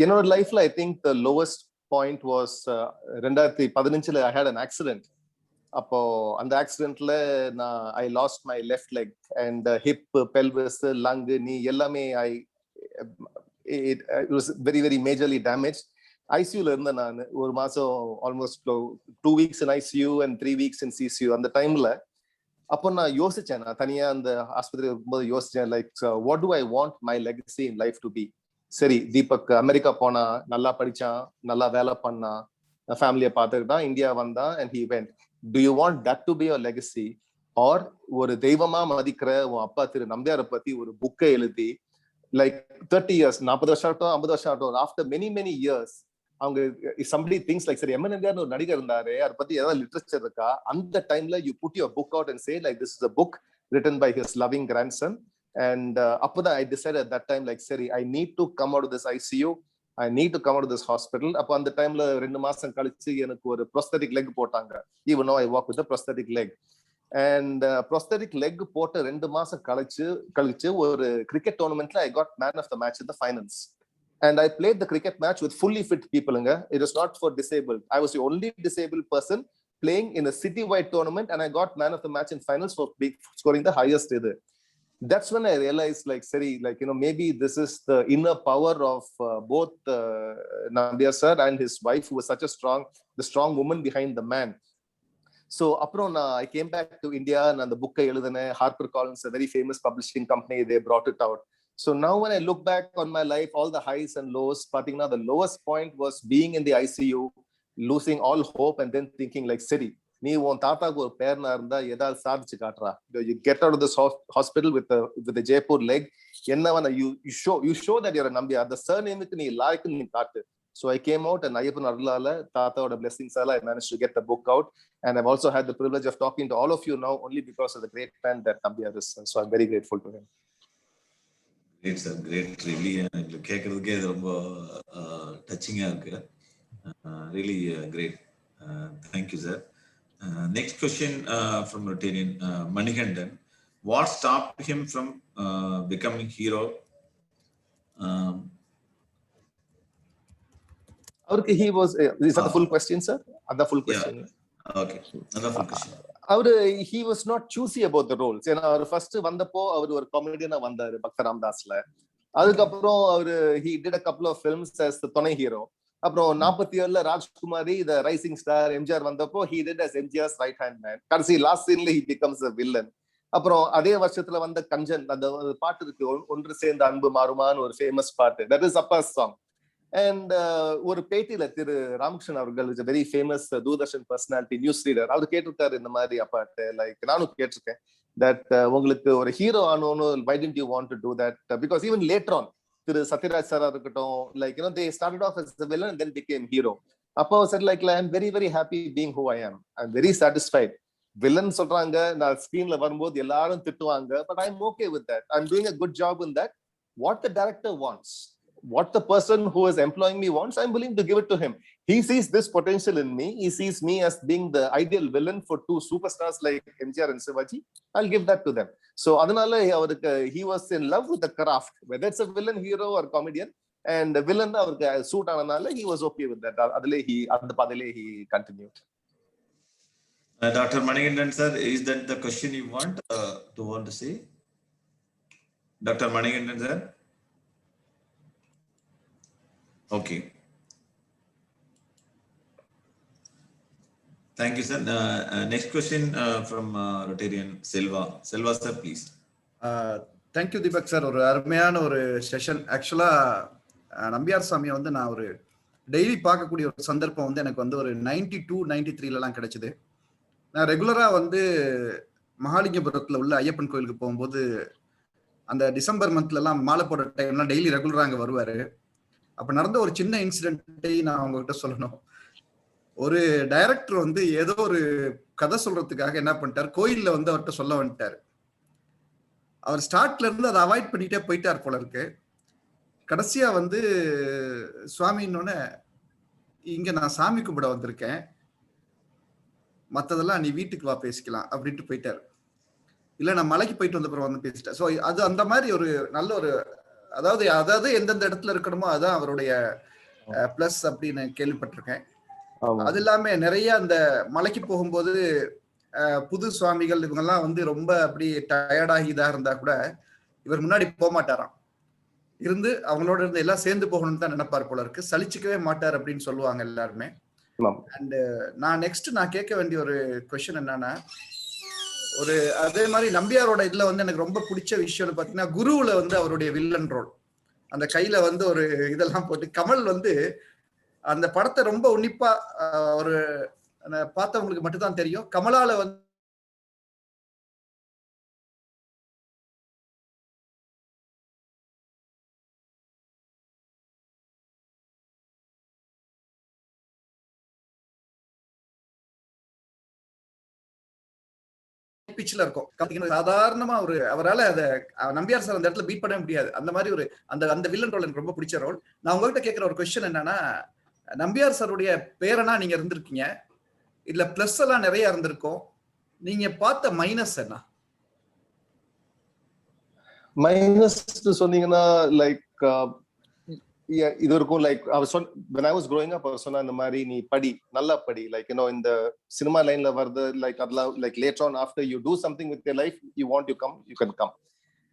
Speaker 8: என்னோட லைஃப்ல I think the lowest point was 2015 I had an accident. அப்போ அந்த ஆக்சிடென்ட்ல நான் I lost my left leg and hip, pelvis, lung, knee எல்லாமே it was very very majorly damaged. ஐசியூல இருந்தேன் நான் ஒரு மாசம், almost 2 weeks in ICU and 3 weeks in CCU. அந்த டைம்ல அப்போ நான் யோசிச்சேன், நான் தனியா அந்த ஆஸ்பத்திரி இருக்கும்போது யோசிச்சேன், like what do I want my legacy in life to be. சரி, தீபக் அமெரிக்கா போனா, நல்லா படிச்சான், நல்லா வேலை பண்ணான், ஃபேமிலியை பார்த்துக்கிட்டான், இந்தியா வந்தான், and he went. Do you want that to be your legacy, or ஒரு தெய்வமா மதிக்கிற உன் அப்பா திரு நம்பியாரை பத்தி ஒரு புக்கை எழுதி லைக் 30 years, 40 வருஷம் ஆகட்டும், 50 வருஷம் ஆகட்டும், ஆஃப்டர் மெனி மெனி இயர்ஸ் அவங்க somebody thinks like சரி எம்என் நம்பியார்னு ஒரு நடிகர் இருந்தாரு, அதை பத்தி ஏதாவது லிட்ரேச்சர் இருக்கா, அந்த டைம்ல you put your book out and say like this is a book written by his loving grandson. And அப்போதான் I decided at that time like சரி I need to come out of this ICU, I need to come out of this hospital. அப்போ அந்த டைம்ல 2 மாசம் கழிச்சு எனக்கு ஒரு prosthetic leg போட்டாங்க. Even now I walk with a prosthetic leg. And prosthetic leg போட்ட 2 மாசம் கழிச்சு ஒரு cricket டோர்னமெண்ட்ல I got man of the match in the finals. And I played the cricket match with fully fit people. It was not for disabled. I was the only disabled person playing in a city-wide tournament, and I got man of the match in finals for scoring the highest. That's when I realized, like, sorry, like, maybe this is the inner power of both Nambiar sir and his wife, who was such a the strong woman behind the man. So, I came back to India, and the book I எழுதின HarperCollins, a very famous publishing company, they brought it out. So now when I look back on my life, all the highs and lows, the lowest point was being in the ICU, losing all hope, and then thinking like, Siri, நீ உன் தாத்தாக்கு ஒரு பேர்னா இருந்தா ஏதாவது சாதிச்சு காட்டுறா. You get out of this hospital with the Jaipur leg. என்னவா you show that you're a Nambiar. The surname-க்கு நீ லாய்க்குன்னு நீ காட்டு. So I came out, and Ayyappan அருளால தாத்தாவோட blessings ஆல I managed to get the book out, and I've also had the privilege of talking to all of you now only because of the great man that Nambiar is. So I'm very grateful to him.
Speaker 1: Great sir, great. Really கேட்கறதுக்கே இது ரொம்ப டச்சிங்கா இருக்கு. Really great. Thank you sir. Next question from Rotarian Manikandan. What stopped him from becoming hero?
Speaker 8: He was is that the full question sir? That's the full question.
Speaker 1: Yeah. Okay, that's the full question.
Speaker 8: he was not choosy about the roles. ஏன்னா அவர் first வந்தப்போ அவர் ஒரு காமெடியனா வந்தாரு பக்த ராமதாஸ்ல. அதுக்கப்புறம் அவரு he did a couple of films as the துணை hero. அப்புறம் 47ல Rajkumari the rising star MGR வந்தப்போ he did as MGR's right hand man. கடைசி லாஸ்ட் சீன்ல he becomes a villain. அப்புறம் அதே வருஷத்துல வந்த கஞ்சன், அந்த பாட்டு இருக்கு, ஒன்று சேர்ந்த அன்பு மாறுமான்னு ஒரு ஃபேமஸ் பாட்டு, that is Appa's song. And ஒரு பேட்டியில திரு ராமகிருஷ்ணன் அவர்கள் is a very famous Doordarshan personality, news reader, அவர் கேட்டிருக்காரு இந்த மாதிரி அப்பாட்டு, லைக் நானும் கேட்டிருக்கேன், that உங்களுக்கு ஒரு hero ஆனோன்னு why didn't you want to do that, because even later on திரு சத்யராஜ் சாரா இருக்கட்டும், like they started off as a villain and then became hero. அப்போ said like I'm very very happy being who I am, I'm very satisfied. Villain சொல்றாங்க, நான் ஸ்கிரீன்ல வரும்போது எல்லாரும் திட்டுவாங்க, but I'm okay with that, I'm doing a good job in that. What the director wants, what the person who is employing me wants, I'm willing to give it to him. He sees this potential in me. He sees me as being the ideal villain for two superstars like MGR and Shivaji. I'll give that to them. So adanala he was in love with the craft, whether it's a villain, hero or comedian. And the villain avarku suit aanadala he was okay with that. Adile he continued.
Speaker 1: Dr. Manikandan sir, is that the question you want to say? Dr. Manikandan sir? Okay. Thank you, sir. Next question from Rotarian Selva. Selva sir, please.
Speaker 4: Thank you Deepak sir. ஒரு அருமையான ஒரு session. ஆக்சுவலா நம்பியார் சாமியை வந்து நான் ஒரு daily பார்க்கக்கூடிய ஒரு சந்தர்ப்பம் வந்து எனக்கு வந்து ஒரு 92, 93லலாம் கிடைச்சது. நான் ரெகுலரா வந்து மகாலிங்கபுரத்துல உள்ள ஐயப்பன் கோயிலுக்கு போகும்போது அந்த டிசம்பர் மந்த்லலாம் மாலை போடுற டைம்லாம் டெய்லி ரெகுலரா அங்கே வருவாரு. அப்ப நடந்த ஒரு சின்ன இன்சிடென்ட்டை நான் உங்ககிட்ட சொல்லணும். ஒரு டைரக்டர் வந்து ஏதோ ஒரு கதை சொல்றதுக்காக என்ன பண்ணிட்டார், கோயில்ல வந்து அவர்கிட்ட சொல்ல வந்துட்டாரு. அவர் ஸ்டார்ட்ல இருந்து அதை அவாய்ட் பண்ணிட்டே போயிட்டார் போல இருக்கு. கடைசியா வந்து சுவாமின்னொன்னு, இங்க நான் சாமி கும்பிட வந்திருக்கேன், மத்ததெல்லாம் நீ வீட்டுக்கு வா பேசிக்கலாம் அப்படின்ட்டு போயிட்டாரு. இல்ல நான் மலைக்கு போயிட்டு வந்த பிறகு வந்து பேசிட்டேன். ஸோ அது அந்த மாதிரி ஒரு நல்ல ஒரு, அதாவது எந்தெந்த இடத்துல இருக்கணுமோ அதான் அவருடைய பிளஸ் அப்படின்னு கேள்விப்பட்டிருக்கேன். அது இல்லாம நிறைய அந்த மலைக்கு போகும்போது புது சுவாமிகள் இவங்கெல்லாம் வந்து ரொம்ப அப்படி டயர்டாகி இதா இருந்தா கூட இவர் முன்னாடி போக மாட்டாராம். இருந்து அவங்களோட இருந்து எல்லாம் சேர்ந்து போகணும்னு தான் நினைப்பார் போல இருக்கு. சலிச்சுக்கவே மாட்டார் அப்படின்னு சொல்லுவாங்க எல்லாருமே. அண்ட் நான் நெக்ஸ்ட் கேட்க வேண்டிய ஒரு கொஸ்டின் என்னன்னா, ஒரு அதே மாதிரி நம்பியாரோட இதுல வந்து எனக்கு ரொம்ப பிடிச்ச விஷயம் பாத்தீங்கன்னா, குருவுல வந்து அவருடைய வில்லன் ரோல், அந்த கையில வந்து ஒரு இதெல்லாம் போட்டு கமல் வந்து அந்த படத்தை ரொம்ப உன்னிப்பா ஒரு பார்த்தவங்களுக்கு மட்டும்தான் தெரியும். கமலால வந்து பிச்சில் இருக்கும். சாதாரணமா ஒரு அவரால் அதை நம்பியார் சார் அந்த இடத்துல பீட் பண்ண முடியாது. அந்த மாதிரி ஒரு அந்த வில்லன் ரோல் எனக்கு ரொம்ப பிடிச்ச ரோல். நான் உங்ககிட்ட கேட்கிற ஒரு கொஸ்டின் என்னன்னா, நம்பியார் சாருடைய பேரனா நீங்க இருந்திருக்கீங்க, இதுல பிளஸ் எல்லாம் நிறைய இருந்திருக்கும், நீங்க பார்த்த மைனஸ் என்ன?
Speaker 8: மைனஸ் சொன்னீங்கன்னா லைக் இது இருக்கும். Like when I was growing up அவர் சொன்ன இந்த மாதிரி நீ படி, நல்லா படி, லைக் இந்த சினிமா லைன்ல வருது, லைக் அதெல்லாம் like later on after you do something with your life you want you can come.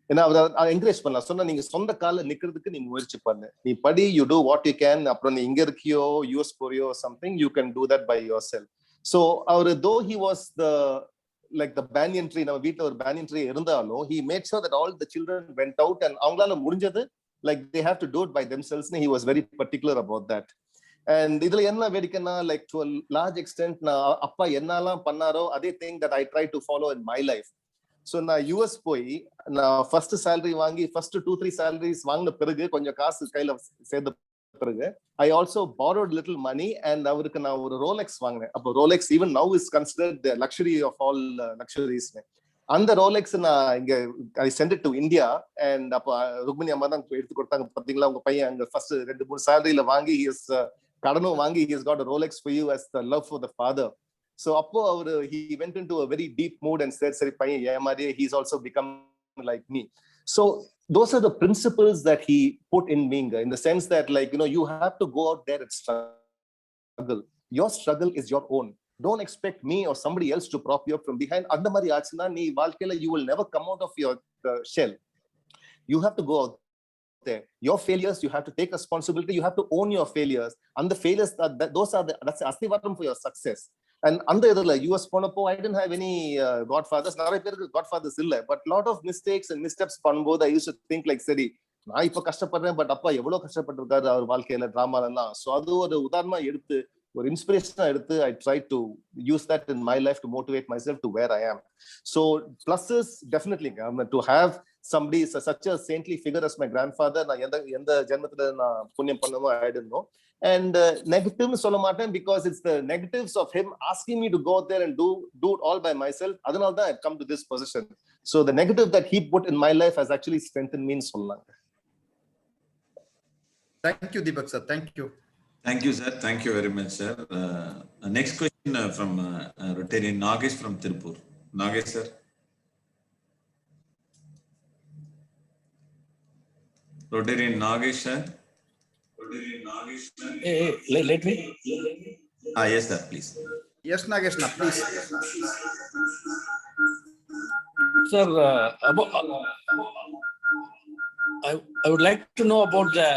Speaker 8: ஏன்னா அவர் என்கரேஜ் பண்ணலாம். சொன்னா நீங்க சொந்த கால நிக்கிறதுக்கு நீ முயற்சி பண்ணு, நீ படி, you do what you can. அப்புறம் நீ இங்க இருக்கியோ யூஎஸ் போறியோ something you can do that by yourself. So அவர் though he was the like the banyan tree, நம்ம வீட்டுல ஒரு பேனியன் ட்ரீ இருந்தாலும் he made sure that all the children went out and அவங்களால முடிஞ்சது like they have to do it by themselves. He was very particular about that. And இதுல என்ன வேடிக்கைன்னா, like to a large extent நான் அப்பா என்னெல்லாம் பண்ணாரோ அதே thing that I try to follow in my life. So நான் யூஎஸ் போய் நான் ஃபர்ஸ்ட் சேலரி வாங்கி ஃபர்ஸ்ட் 2-3 salaries வாங்கின பிறகு கொஞ்சம் காசு கையில சேர்ந்த பிறகு I also borrowed little money and அவருக்கு நான் ஒரு ரோலெக்ஸ் வாங்கினேன். அப்போ Rolex even now is considered the luxury of all luxuries. அந்த ரோலெக்ஸ் நான் இங்க I sent it to India. And அப்போ ருக்மிணி அம்மா தான் எடுத்து கொடுத்தாங்க. பாத்தீங்களா உங்க பையன் அங்க ஃபர்ஸ்ட் 2-3 சேலரியில வாங்கி கடனும் வாங்கி he has got a Rolex for you as the love for the father. So அப்போ அவரு he went into a very deep mood and said சரி பையன் ஏமாதிரியே he's also become like me. So those are the principles that he put in me, in the sense that like you have to go out there and struggle. Your struggle is your own. Don't expect me or somebody else to prop you up from behind. அந்த மாதிரி ஆச்சுன்னா நீ வாழ்க்கையில you will never come out of your shell. You have to go out there. Your failures, you have to take responsibility. You have to own your failures. And the failures, that's asthivaram for your success. And அந்த இதுல US போனப்போ I didn't have any godfathers. நிறைய பேருக்கு godfathers இல்ல. But lot of mistakes and missteps பண்ணும்போது I used to think like சரி நான் இப்ப கஷ்டப்படுறேன், பட் அப்பா எவ்வளவு கஷ்டப்பட்டிருக்காரு அவர் வாழ்க்கையில டிராமாலாம். ஸோ அது ஒரு உதாரணமா எடுத்து ஒரு இன்ஸ்பிரேஷனா எடுத்து I try to use that in my life to motivate myself to where I am. So pluses definitely to have somebody such a saintly figure as my grandfather. நான் எந்த ஜென்மத்துல நான் புண்ணியம் பண்ணமோ I don't know. And negative சொல்ல மாட்டேன், because it's the negatives of him asking me to go out there and do it all by myself. அதனால தான் I come to this position. So the negative that he put in my life has actually strengthened me in சொல்லலாம்.
Speaker 4: Thank you, Deepak sir. Thank you.
Speaker 1: Thank you, sir. Thank you very much, sir. Next question from Rotarian Nagesh from Tirupur. Nagesh, sir. Rotarian Nagesh, sir.
Speaker 12: Let me.
Speaker 1: Yes, sir, please.
Speaker 4: Yes, Nagesh, please.
Speaker 12: Sir, I would like to know about the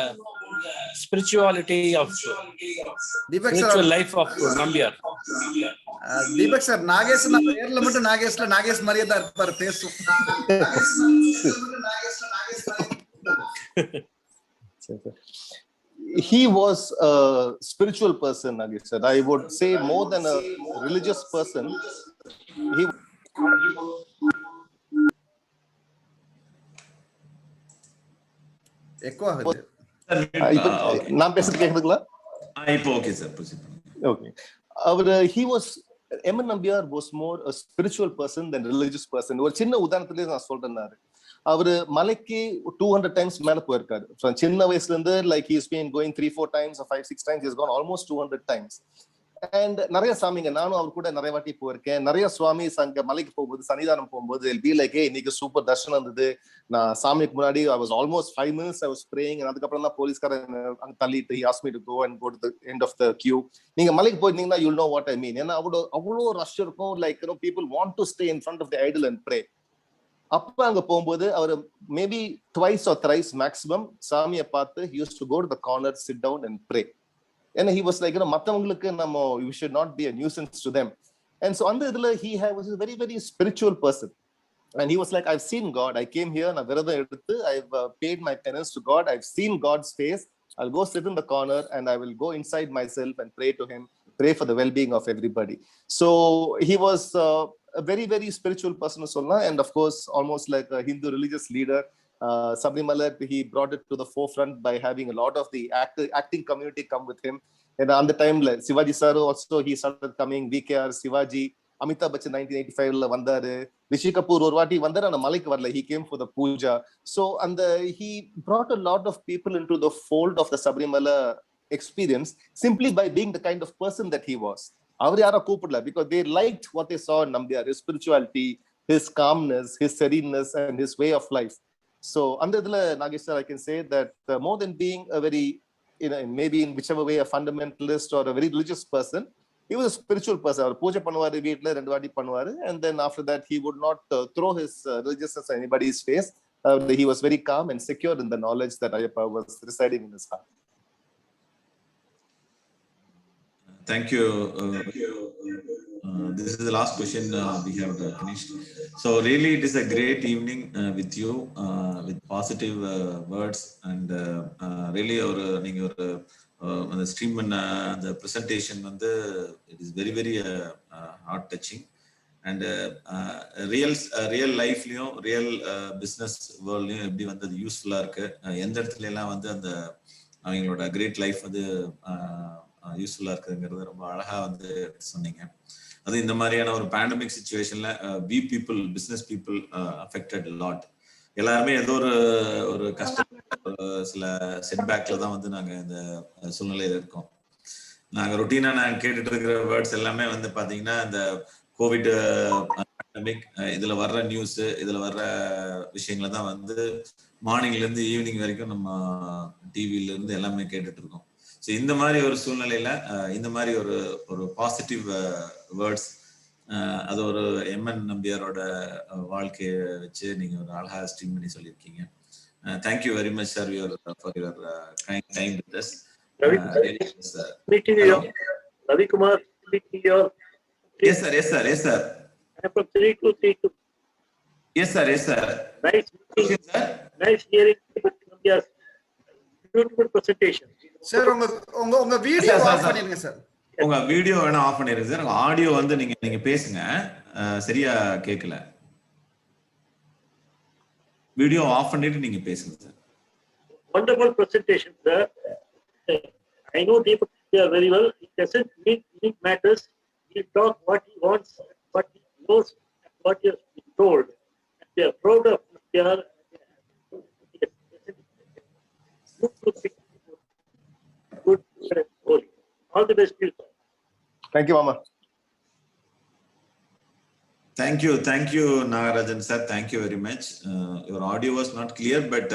Speaker 12: spirituality of
Speaker 4: Deepak
Speaker 12: spiritual
Speaker 4: sir.
Speaker 12: life of Nambiar.
Speaker 4: Deepak sir, Nagesh na பேர்ல மட்டும் நாகேஷ்ல நாகேஷ் மாதிரியே தான் இருப்பார் பேசும்.
Speaker 8: He was a spiritual person, Nagesh sir. I would say more than a religious person. He
Speaker 4: echo ஆகுது.
Speaker 8: நான் பேசுறது கேக்குதுங்களா?
Speaker 1: இப்போ okay sir.
Speaker 8: Okay. He was M. N. Nambiar was more a spiritual person than religious person. ஒரு சின்ன உதாரணத்திலே நான் சொல்றேன்னாரு. அவரு மலைக்கு 200 times மேல போயிருக்காரு. சின்ன வயசுல இருந்து like he's been going 3-4 times or 5-6 times. He's gone almost 200 times. And நிறைய சாமிங்க நானும் அவர் கூட நிறைய வாட்டி போயிருக்கேன். நிறைய சுவாமி அங்க மலைக்கு போகும்போது சன்னிதானம் போகும்போது it'll be like, hey, இன்னைக்கு சூப்பர் தர்ஷனம் இருந்தது. நான் சாமிக்கு முன்னாடி I was almost 5 minutes I was praying. அதுக்கப்புறம் தான் போலீஸ்காரன் அங்க தள்ளிட்டு he asked me to go and go to the end of the queue. நீங்க மலைக்கு போயிருந்தீங்கன்னா you'll know what I mean. ஏன்னா அவ்வளோ ரஷ் இருக்கும். Like, you know, people want to stay in front of the idol and pray. அப்ப அங்க போகும்போது அவர் maybe twice or thrice maximum சாமியை பார்த்து he used to go to the corner, sit down and pray. And he was like, you know, மத்தவங்களுக்கு நம்ம we should not be a nuisance to them. And so அந்த இதுல he was a very, very spiritual person. And he was like, I've seen God. I came here, நான் விரதம் எடுத்து, I've paid my penance to God. I've seen God's face. I'll go sit in the corner and I will go inside myself and pray to him, pray for the well-being of everybody. So he was a very, very spiritual person, and of course, almost like a Hindu religious leader. Sabrimala, he brought it to the forefront by having a lot of the acting community come with him. And on the time, like Shivaji sir also, he started coming, VKR, Shivaji, Amitabh Bachchan 1985 la vandaru, Rishi Kapoor or vati vandara ana malik varla, he came for the puja. So and he brought a lot of people into the fold of the Sabrimala experience simply by being the kind of person that he was. Avaru yara koopudla because they liked what they saw in Nambiar, his spirituality, his calmness, his sereneness and his way of life. So under the Nagesh sir, I can say that more than being a very, you know, maybe in whichever way a fundamentalist or a very religious person, he was a spiritual person. அவர் பூஜை பண்ணுவாரு, வீட்டுல 2 வாட்டி பண்ணுவாரு, and then after that he would not throw his religiousness in anybody's face. He was very calm and secure in the knowledge that Ayyappa was residing in his heart.
Speaker 1: Thank you. This is the last question we have finished. So really it is a great evening with you, with positive words, and really நீங்க ஒரு அந்த stream பண்ண அந்த presentation வந்து it is very, very heart touching. And real லைஃப்லயும் real business வேர்ல்ட்லயும் எப்படி வந்து அது யூஸ்ஃபுல்லா இருக்கு, எந்த இடத்துல எல்லாம் வந்து அந்த அவங்களோட கிரேட் லைஃப் வந்து யூஸ்ஃபுல்லா இருக்குங்கிறது ரொம்ப அழகா வந்து சொன்னீங்க. அது இந்த மாதிரியான ஒரு பேண்டமிக் சிச்சுவேஷன்ல we people, business people affected lot. எல்லாருமே ஏதோ ஒரு கஷ்டம், சில செட்பேக்ல தான் வந்து நாங்க இந்த சூழ்நிலையில இருக்கோம். நாங்க ரொட்டீனா நான் கேட்டுட்டு இருக்கிற வேர்ட்ஸ் எல்லாமே வந்து பாத்தீங்கன்னா இந்த கோவிட் பேண்டமிக், இதுல வர்ற நியூஸ், இதுல வர்ற விஷயங்களை தான் வந்து மார்னிங்ல இருந்து ஈவினிங் வரைக்கும் நம்ம டிவில இருந்து எல்லாமே கேட்டுட்டு இருக்கோம். ஸோ இந்த மாதிரி ஒரு சூழ்நிலையில இந்த மாதிரி ஒரு பாசிட்டிவ் வேர்ட்ஸ், அது ஒரு எம்என் நம்பியாரோட வாழ்க்கையை வச்சு நீங்க ஒரு அழகா ஸ்ட்ரீம் பண்ணி சொல்லியிருக்கீங்க. Thank you very much sir for your kind time with us.
Speaker 13: Ravikumar,
Speaker 1: yes sir, yes sir, yes sir. Yes sir, yes sir.
Speaker 13: Nice meeting, sir. Nice hearing Nambiar's beautiful presentation.
Speaker 4: Sir, உங்க video of பண்ணிருங்க sir.
Speaker 1: உங்க video வேணா of பண்ணிருங்க sir. உங்க audio வந்து நீங்க பேசுங்க, சரியா கேட்கல. வீடியோ ஆஃப் பண்ணிட்டு நீங்க பேசுங்க sir.
Speaker 13: Wonderful presentation, sir. I know Deepak very well. He doesn't need matters. He talk what he wants, what he knows, and what he has been told. And we are proud of Nambiar. All the best to you, sir.
Speaker 8: Thank you, Mama.
Speaker 1: Thank you, Nagarajan sir. Thank you very much. Your audio was not clear, but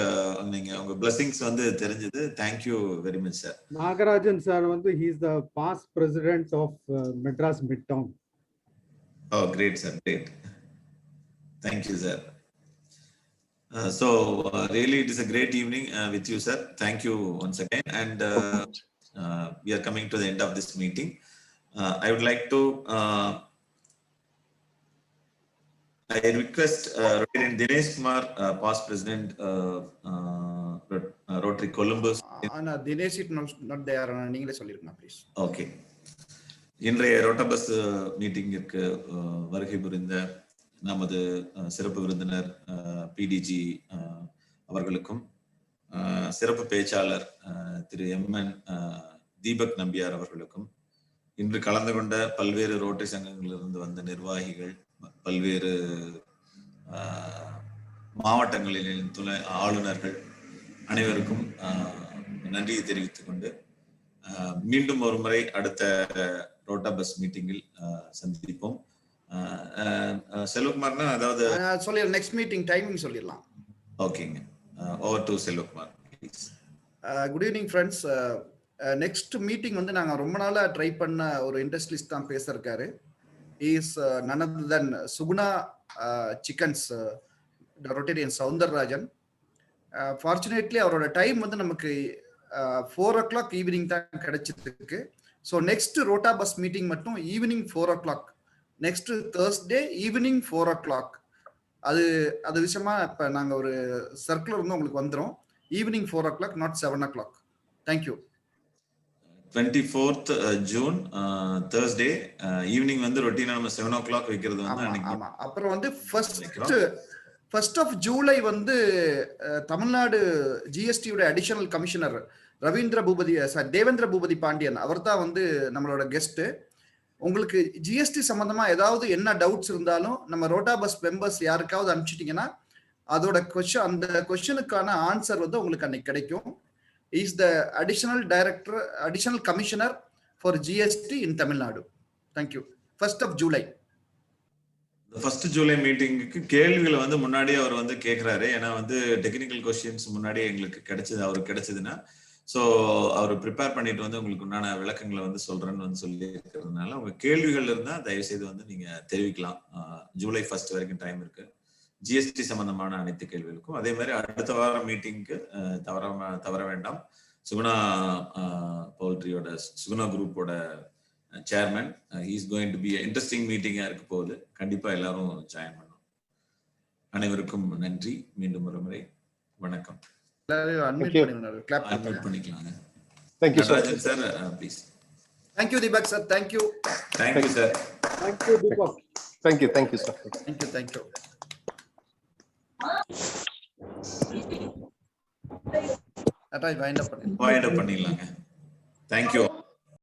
Speaker 1: நீங்க உங்க blessings வந்து தெரிஞ்சது. Thank you very much, sir.
Speaker 7: Nagarajan sir வந்து he is the past president of Madras Midtown.
Speaker 1: Oh, great, sir. Great. Thank you, sir. So really, it is a great evening with you, sir. Thank you once again. And we are coming to the end of this meeting. I would like to I request Dinesh Kumar, past president, Rotary Columbus.
Speaker 4: Dinesh is not there. நீங்களே சொல்லிருங்க please.
Speaker 1: Okay. இன்றைய ரோட்டபஸ் மீட்டிங்கிற்கு வருகை புரிந்த நமது சிறப்பு விருந்தினர் PDG அவர்களுக்கும் சிறப்பு பேச்சாளர் திரு MN தீபக் நம்பியார் அவர்களுக்கும் இன்று கலந்து கொண்ட பல்வேறு ரோட்டரி சங்கங்களிலிருந்து வந்த நிர்வாகிகள், பல்வேறு மாவட்டங்களில் துணை ஆளுநர்கள் அனைவருக்கும் நன்றியை தெரிவித்துக் கொண்டு மீண்டும் ஒரு முறை அடுத்த ரோட்டபஸ் மீட்டிங்கில் சந்திப்போம். செல்வகுமார்னா அதாவது
Speaker 4: சொல்லிடலாம், நெக்ஸ்ட் மீட்டிங் டைமிங் சொல்லிடலாம்.
Speaker 1: ஓகேங்க, over to Selvakumar please.
Speaker 4: Good evening friends. Next meeting வந்து நாங்கள் ரொம்ப நாளாக ட்ரை பண்ண ஒரு இண்டஸ்ட்ரியலிஸ்ட் தான் பேசியிருக்காரு. Is none other than Suguna chickens rotarian Soundararajan. Fortunately அவரோட டைம் வந்து நமக்கு 4 o'clock ஈவினிங் தான் கிடைச்சிருக்கு. ஸோ நெக்ஸ்ட் ரோட்டா பஸ் மீட்டிங் மட்டும் evening 4 o'clock, next Thursday evening 4 o'clock. அது விஷயமா இப்போ நாங்கள் ஒரு சர்க்குலர் வந்து உங்களுக்கு வந்துடும். Evening 4 o'clock, not 7 o'clock. Thank you.
Speaker 1: 24th June Thursday evening வந்து ரொட்டீனா நம்ம 7 o'clock வைக்கிறது வந்து அன்னைக்கு.
Speaker 4: அப்புறம் வந்து ஃபர்ஸ்ட் ஆஃப் ஜூலை வந்து தமிழ்நாடு ஜிஎஸ்டியோட அடிஷனல் கமிஷனர் தேவேந்திர பூபதி பாண்டியன் அவர் தான் வந்து நம்மளோட கெஸ்ட். உங்களுக்கு ஜிஎஸ்டி சம்பந்தமா ஏதாவது என்ன டவுட்ஸ் இருந்தாலும் நம்ம ரோட்டா பஸ் மெம்பர்ஸ் யாருக்காவது அனுப்பிச்சிட்டீங்கன்னா அதோட அந்த கொஸ்டினுக்கான ஆன்சர் வந்து உங்களுக்கு அன்னைக்கு கிடைக்கும். Is the additional commissioner for GST in Tamil Nadu. Thank you. 1st of July.
Speaker 1: 1st July மீட்டிங்க்கு கேள்விகளை வந்து முன்னாடியே அவர் வந்து கேட்கிறாரு. ஏன்னா வந்து டெக்னிக்கல் கொஸ்டின்ஸ் முன்னாடியே எங்களுக்கு அவருக்கு கிடைச்சதுன்னா ஸோ அவர் ப்ரிப்பேர் பண்ணிட்டு வந்து உங்களுக்கு உண்டான விளக்கங்களை வந்து சொல்றேன்னு வந்து சொல்லி இருக்கிறதுனால உங்க கேள்விகள் இருந்தா தயவு செய்து வந்து நீங்க தெரிவிக்கலாம். July 1st வரைக்கும் டைம் இருக்கு ஜிஎஸ்டி சம்பந்தமான அனைத்து கேள்விகளுக்கும். அதே மாதிரி அடுத்த வாரம் மீட்டிங்க்கு தவற வேண்டாம். சுகுணா பவுல்ட்ரியோட சுகுணா குரூப்போட chairman, he is going to be an interesting meeting இருக்க போகுது. கண்டிப்பா எல்லாரும் ஜாயின் பண்ணணும். அனைவருக்கும் நன்றி. மீண்டும் ஒரு முறை வணக்கம்.
Speaker 4: அன்மியூட்
Speaker 1: பண்ணிக்கலாங்க.
Speaker 8: Thank you, sir.
Speaker 1: Sir, please.
Speaker 4: Thank you, Deepak sir. Thank you.
Speaker 1: Thank you, sir.
Speaker 7: Thank you, Deepak.
Speaker 8: Thank you, sir.
Speaker 4: Thank you. Wind up பண்ணிடலாங்க.
Speaker 1: Thank you.